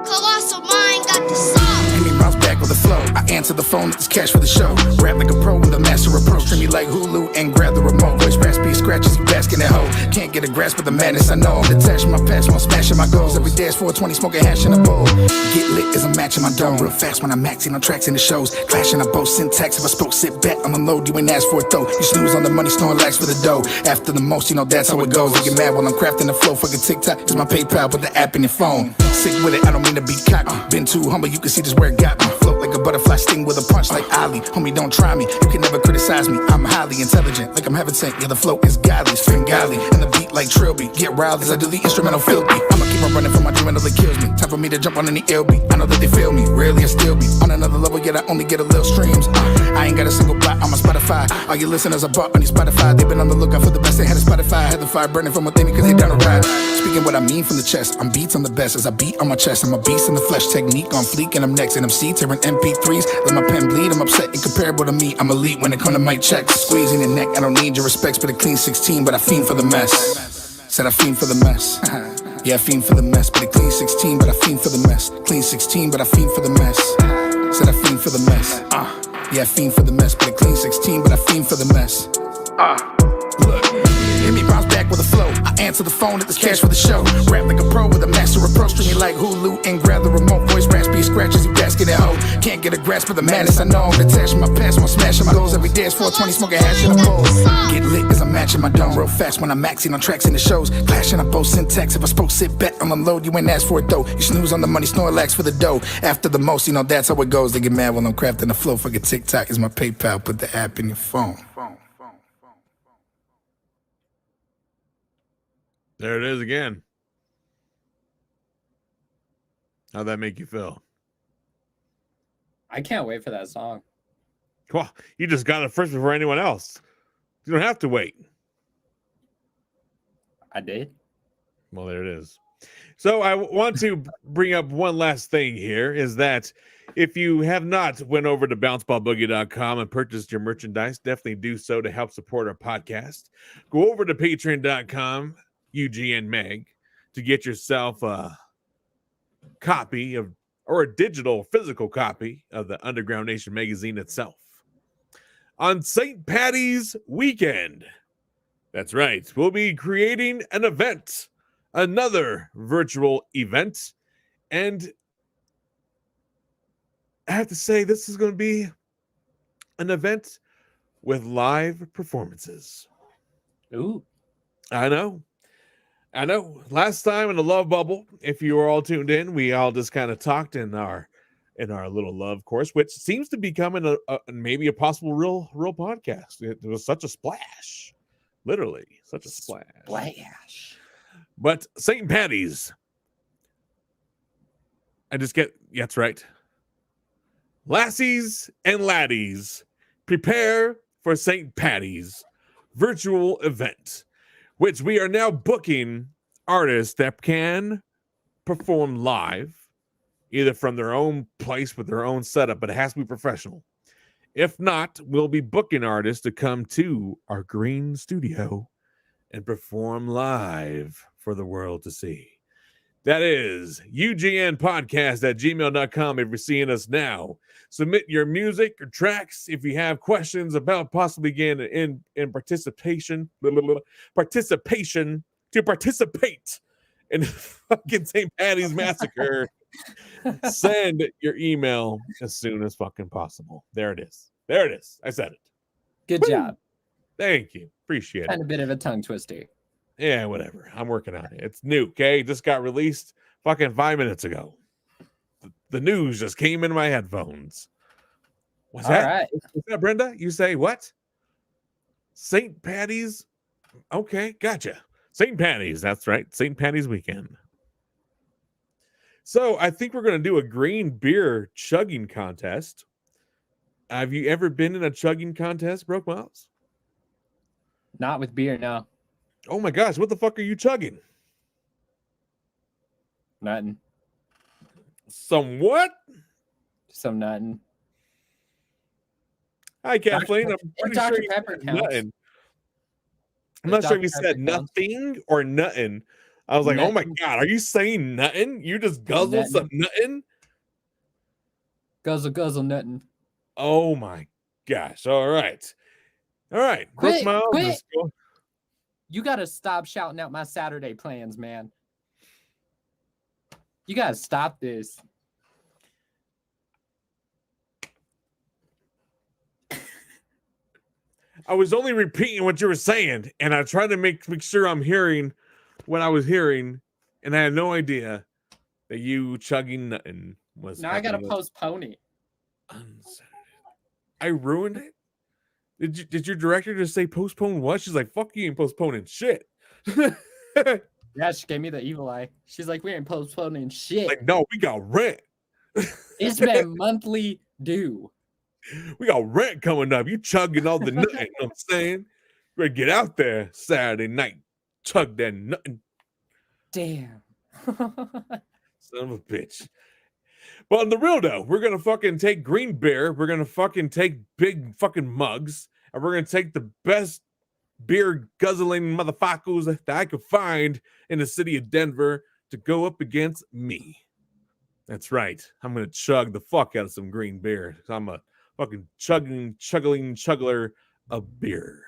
[SPEAKER 9] Colossal mind got the song.
[SPEAKER 2] Give me bounce back with the flow. I answer the phone, it's cash for the show. Rap like a pro with a master approach. Treat me like Hulu and grab the remote. Voice raspy, scratches, you basking that hoe. Can't get a grasp of the madness, I know. Detach my past while smashing my goals. Every day is 420, smoking hash in a bowl. Get lit as I'm matching my dome. Real fast when I'm maxing on tracks in the shows. Clashing on both syntax. If I spoke, sit back on the load. You ain't asked for it though. You snooze on the money, snoring lax for the dough. After the most, you know that's how it goes. You get mad while I'm crafting the flow. Fucking TikTok is my PayPal, put the app in your phone. Sick with it, I don't mean to be cocky. Been too humble, you can see just where it got me. Float like a butterfly sting with a punch like Ali. Homie, don't try me, you can never criticize me. I'm highly intelligent, like I'm heaven sent. Yeah, the flow is godly, it's Fingali. And the beat like Trilby, get riled as I do the instrumental filthy. I'ma keep on running for my dream until it kills me. Time for me to jump on any LB. I know that they feel me, rarely I still be on another level, yet I only get a little streams. I ain't got a single block on my Spotify. All you listeners I bought on your Spotify. They've been on the lookout for the best, they had a Spotify. Had the fire burning from within me cause they down the ride. Speaking what I mean from the chest, I'm beats on the best. As I beat on my chest, I'm a beast in the flesh. Technique on fleek and I'm next. And MC tearing MP3s, let my pen bleed. I'm upset, incomparable to me. I'm elite when it come to mic checks. Squeezing your neck, I don't need your respects. But a clean 16, but I fiend for the mess. Said I fiend for the mess. Yeah, I fiend for the mess. But a clean 16, but I fiend for the mess. Clean 16, but I fiend for the mess. Said I fiend for the mess. Yeah, I fiend for the mess. But a clean 16, but I fiend for the mess. Look, hit me bounce back with a flow. I answer the phone at this cash for the show. Rap like a pro with a master approach. Stream me like Hulu and grab the remote. Voice raspy scratches, you basket at hoe. Can't get a grasp of the madness. I know I'm detached from my past. One smashing my goals every day. It's 420 smoking hash in the bowl. Get lit as I'm matching my dome real fast when I'm maxing on tracks in the shows. Clashing on both syntax. If I spoke, sit back, I'll unload. You ain't ask for it though. You snooze on the money, Snorlax for the dough. After the most, you know that's how it goes. They get mad when I'm crafting the flow. Fucking TikTok is my PayPal. Put the app in your phone.
[SPEAKER 6] There it is again. How'd that make you feel?
[SPEAKER 4] I can't wait for that song.
[SPEAKER 6] Well, you just got it first before anyone else. You don't have to wait.
[SPEAKER 4] I did.
[SPEAKER 6] Well, there it is. So I want to bring up one last thing here is that if you have not went over to bounceballboogie.com and purchased your merchandise, definitely do so to help support our podcast. Go over to patreon.com, UGN Mag, to get yourself a copy of, or a digital physical copy of the Underground Nation magazine itself. On St. Paddy's weekend, that's right, we'll be creating an event, another virtual event, and I have to say this is going to be an event with live performances.
[SPEAKER 4] Ooh.
[SPEAKER 6] I know. Last time in the Love Bubble, if you were all tuned in, we all just kind of talked in our little love course, which seems to be becoming a maybe a possible real podcast. It was such a splash, literally such a splash. But St. Paddy's, that's right. Lassies and laddies, prepare for St. Paddy's virtual event, which we are now booking artists that can perform live, either from their own place with their own setup, but it has to be professional. If not, we'll be booking artists to come to our green studio and perform live for the world to see. That is UGNPODCAST@gmail.com if you're seeing us now. Submit your music or tracks if you have questions about possibly getting in participate in the fucking St. Paddy's Massacre. Send your email as soon as fucking possible. There it is. I said it.
[SPEAKER 4] Good job.
[SPEAKER 6] Thank you. Appreciate it.
[SPEAKER 4] Kind of bit of a tongue twister.
[SPEAKER 6] Yeah, whatever. I'm working on it. It's new, okay? Just got released fucking 5 minutes ago. The news just came in my headphones. What's that?
[SPEAKER 4] All right.
[SPEAKER 6] What's that, Brenda? You say what? St. Paddy's? Okay, gotcha. St. Paddy's, that's right. St. Paddy's weekend. So I think we're going to do a green beer chugging contest. Have you ever been in a chugging contest, Broke Miles?
[SPEAKER 4] Not with beer, no.
[SPEAKER 6] Oh my gosh, what the fuck are you chugging?
[SPEAKER 4] Nothing.
[SPEAKER 6] Some what?
[SPEAKER 4] Some nothing.
[SPEAKER 6] Hi, Kathleen.
[SPEAKER 4] Dr.
[SPEAKER 6] I'm pretty
[SPEAKER 4] Dr.
[SPEAKER 6] sure you
[SPEAKER 4] Pepper
[SPEAKER 6] said
[SPEAKER 4] counts.
[SPEAKER 6] nothing. I'm not sure if you said nothing or nothing. I was like, oh my God, are you saying nothing? You just guzzle some nothing?
[SPEAKER 4] Guzzle nothing.
[SPEAKER 6] Oh my gosh. All right.
[SPEAKER 4] Quit.
[SPEAKER 6] Miles,
[SPEAKER 4] You got to stop shouting out my Saturday plans, man. You got to stop this.
[SPEAKER 6] I was only repeating what you were saying, and I tried to make sure I'm hearing what I was hearing, and I had no idea that you chugging nothing was.
[SPEAKER 4] Now I got to postpone it.
[SPEAKER 6] I ruined it. Did your director just say postpone what? She's like, fuck you ain't postponing shit.
[SPEAKER 4] Yeah, she gave me the evil eye. She's like, we ain't postponing shit.
[SPEAKER 6] Like, no, we got rent.
[SPEAKER 4] It's been monthly due.
[SPEAKER 6] We got rent coming up. You chugging all the nothing. You know what I'm saying? We're gonna get out there Saturday night. Chug that nothing.
[SPEAKER 4] Damn.
[SPEAKER 6] Son of a bitch. Well, in the real though, we're gonna fucking take green beer. We're gonna fucking take big fucking mugs, and we're gonna take the best beer guzzling motherfuckers that I could find in the city of Denver to go up against me. That's right. I'm gonna chug the fuck out of some green beer. I'm a fucking chuggler of beer.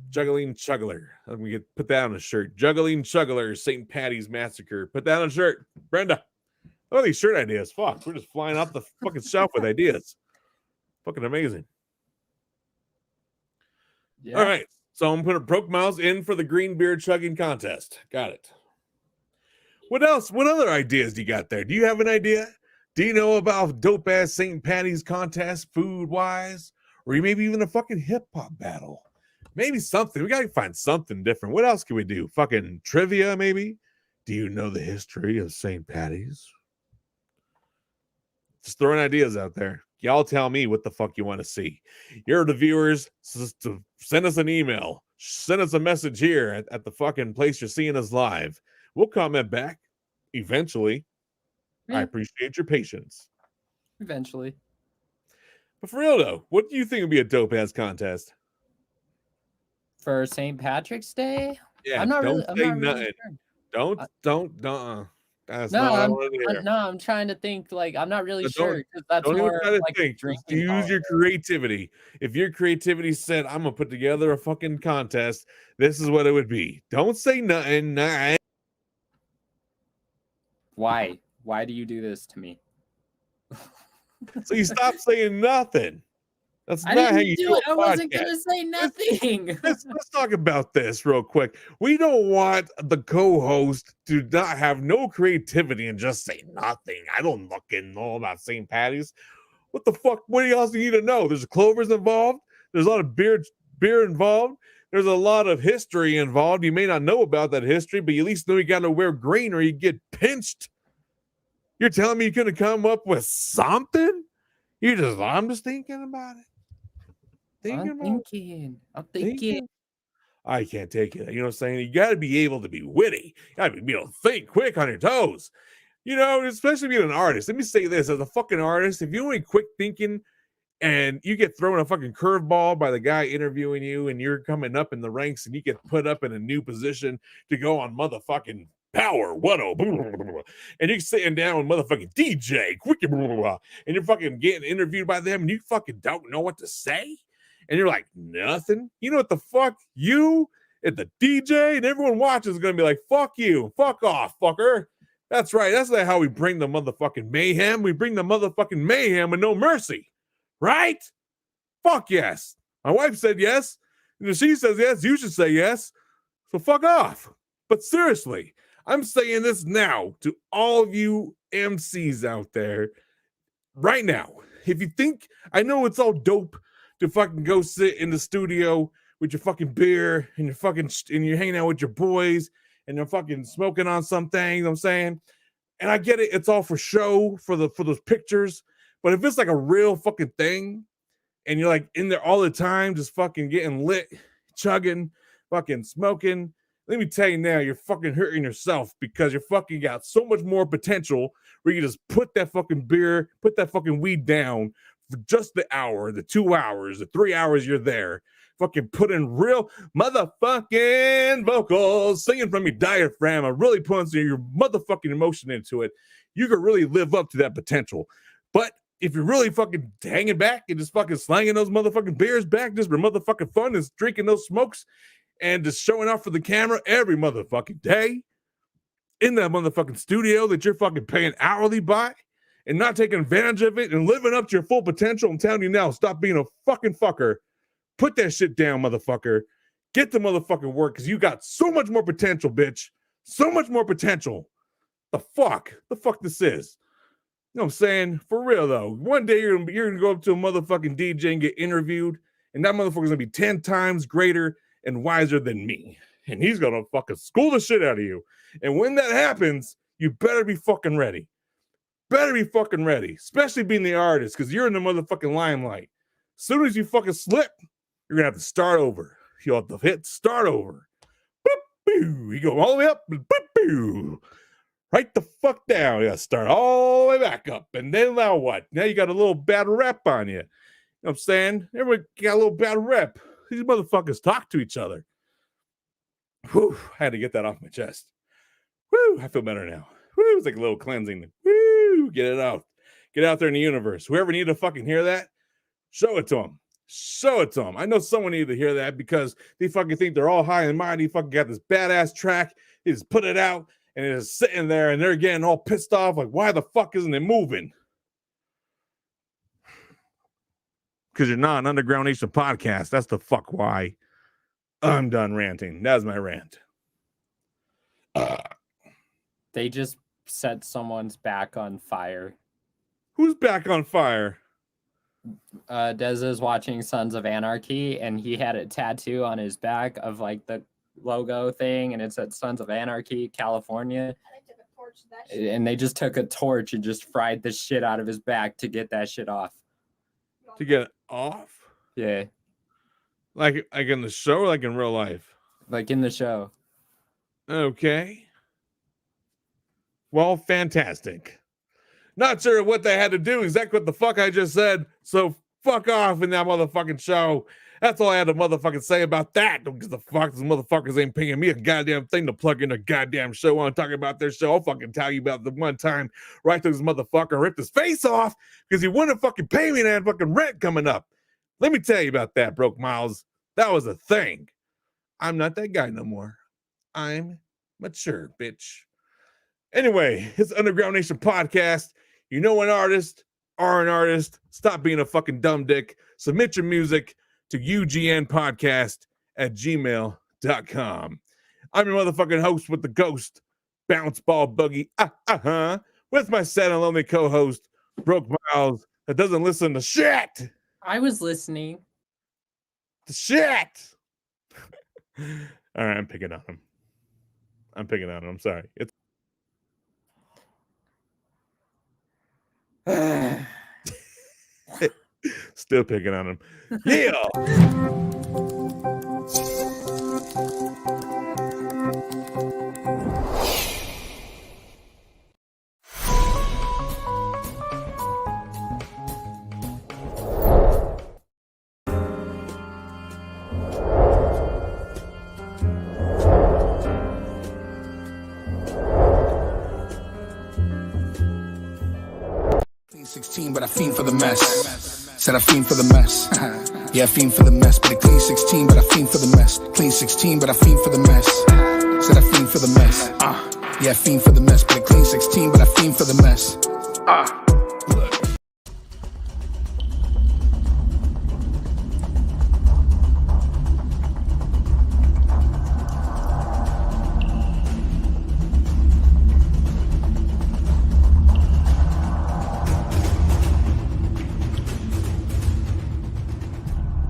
[SPEAKER 6] Juggling chuggler. I'm gonna put that on a shirt. Juggling chuggler, St. Patty's Massacre. Put that on a shirt. Brenda. Look at these shirt ideas. Fuck. We're just flying off the fucking shelf with ideas. Fucking amazing. Yeah. All right. So I'm putting Broke Mouse in for the green beer chugging contest. Got it. What else? What other ideas do you got there? Do you have an idea? Do you know about dope ass St. Patty's contest, food wise, or maybe even a fucking hip hop battle? Maybe something. We gotta find something different. What else can we do? Fucking trivia, maybe? Do you know the history of St. Patty's? Just throwing ideas out there. Y'all tell me what the fuck you want to see. You're the viewers. So send us an email. Send us a message here at the fucking place you're seeing us live. We'll comment back eventually. Yeah. I appreciate your patience.
[SPEAKER 4] Eventually.
[SPEAKER 6] But for real though, what do you think would be a dope ass contest?
[SPEAKER 4] For St. Patrick's Day?
[SPEAKER 6] Yeah,
[SPEAKER 4] I'm not
[SPEAKER 6] don't
[SPEAKER 4] really,
[SPEAKER 6] say
[SPEAKER 4] I'm not
[SPEAKER 6] nothing.
[SPEAKER 4] Really sure.
[SPEAKER 6] Don't. That's
[SPEAKER 4] no,
[SPEAKER 6] not
[SPEAKER 4] I'm trying to think. Like, I'm not really sure. That's
[SPEAKER 6] don't
[SPEAKER 4] more
[SPEAKER 6] even try to
[SPEAKER 4] like
[SPEAKER 6] think. Just use your creativity. If your creativity said, "I'm gonna put together a fucking contest," this is what it would be. Don't say nothing.
[SPEAKER 4] Why? Why do you do this to me?
[SPEAKER 6] So you stop saying nothing. That's
[SPEAKER 4] I
[SPEAKER 6] not how
[SPEAKER 4] didn't
[SPEAKER 6] you
[SPEAKER 4] do it. I wasn't
[SPEAKER 6] podcast.
[SPEAKER 4] gonna say nothing.
[SPEAKER 6] Let's talk about this real quick. We don't want the co-host to not have no creativity and just say nothing. I don't fucking know about St. Patty's. What the fuck? What else do you need to know? There's clovers involved. There's a lot of beer involved. There's a lot of history involved. You may not know about that history, but you at least know you got to wear green or you get pinched. You're telling me you're going to come up with something? I'm just thinking about it.
[SPEAKER 4] I'm thinking.
[SPEAKER 6] I can't take it. You know what I'm saying? You got to be able to be witty. You got to be able to think quick on your toes. You know, especially being an artist. Let me say this. As a fucking artist, if you ain't quick thinking and you get thrown a fucking curveball by the guy interviewing you and you're coming up in the ranks and you get put up in a new position to go on motherfucking Power 10, and you're sitting down with motherfucking DJ, and you're fucking getting interviewed by them and you fucking don't know what to say. And you're like, nothing. You know what the fuck? You and the DJ and everyone watching is going to be like, fuck you. Fuck off, fucker. That's right. That's like how we bring the motherfucking mayhem. We bring the motherfucking mayhem with no mercy. Right? Fuck yes. My wife said yes. And if she says yes, you should say yes. So fuck off. But seriously, I'm saying this now to all of you MCs out there right now. If you think, I know it's all dope to fucking go sit in the studio with your fucking beer and you're hanging out with your boys and you're fucking smoking on something, you know what I'm saying? And I get it, it's all for show, for those pictures. But if it's like a real fucking thing and you're like in there all the time, just fucking getting lit, chugging, fucking smoking, let me tell you now, you're fucking hurting yourself because you're fucking got so much more potential where you just put that fucking beer, put that fucking weed down for just the hour, the 2 hours, the 3 hours you're there. Fucking put in real motherfucking vocals, singing from your diaphragm, and really putting your motherfucking emotion into it. You could really live up to that potential. But if you're really fucking hanging back and just fucking slanging those motherfucking beers back just for motherfucking fun and drinking those smokes and just showing off for the camera every motherfucking day in that motherfucking studio that you're fucking paying hourly by and not taking advantage of it and living up to your full potential, I'm telling you now, stop being a fucking fucker. Put that shit down, motherfucker. Get the motherfucking work because you got so much more potential, bitch. So much more potential. The fuck this is. know what I'm saying? For real, though. One day you're gonna go up to a motherfucking DJ and get interviewed, and that motherfucker's gonna be 10 times greater and wiser than me. And he's gonna fucking school the shit out of you. And when that happens, you better be fucking ready. Better be fucking ready. Especially being the artist, because you're in the motherfucking limelight. As soon as you fucking slip, you're gonna have to start over. You'll have to hit start over. Boop, boo. You go all the way up, boop, boo. Right the fuck down. You gotta start all the way back up. And then now what? Now you got a little bad rep on you. You know what I'm saying? Everybody got a little bad rep. These motherfuckers talk to each other. Whew, I had to get that off my chest. Woo, I feel better now. Woo, it's like a little cleansing. Woo, get it out. Get out there in the universe. Whoever need to fucking hear that, show it to them. Show it to them. I know someone needed to hear that because they fucking think they're all high and mighty. Fucking got this badass track. They just put it out and it's sitting there and they're getting all pissed off. Like, why the fuck isn't it moving? Because you're not an Underground Nation podcast. That's the fuck why. I'm done ranting. That's my rant.
[SPEAKER 4] They just set someone's back on fire.
[SPEAKER 6] Who's back on fire?
[SPEAKER 4] Dez is watching Sons of Anarchy, and he had a tattoo on his back of like the logo thing, and it said Sons of Anarchy, California. And they just took a torch and just fried the shit out of his back to get that shit off.
[SPEAKER 6] To get it off?
[SPEAKER 4] Yeah.
[SPEAKER 6] Like in the show or like in real life?
[SPEAKER 4] Like in the show.
[SPEAKER 6] Okay. Well, fantastic. Not sure what they had to do, exactly what the fuck I just said. So fuck off in that motherfucking show. That's all I had to motherfucking say about that. Don't give the fuck. These motherfuckers ain't paying me a goddamn thing to plug in a goddamn show. I'm talking about their show. I'll fucking tell you about the one time where I took this motherfucker and ripped his face off because he wouldn't fucking pay me and I had fucking rent coming up. Let me tell you about that, Broke Miles. That was a thing. I'm not that guy no more. I'm mature, bitch. Anyway, it's Underground Nation podcast. You know an artist, are an artist. Stop being a fucking dumb dick. Submit your music to UGNPodcast@gmail.com. I'm your motherfucking host with the ghost, Bounce Ball Buggy, with my sad and lonely co-host, Broke Miles, that doesn't listen to shit.
[SPEAKER 4] I was listening.
[SPEAKER 6] The shit. All right, I'm picking on him. I'm sorry. It's still picking on him. Yeah.
[SPEAKER 2] Clean 16, but I fiend for the mess. Said I fiend for the mess. Yeah, I fiend for the mess. But it clean 16, but I fiend for the mess. Clean 16, but I fiend for the mess. Said I fiend for the mess. Yeah, I fiend for the mess. But it clean 16, but I fiend for the mess.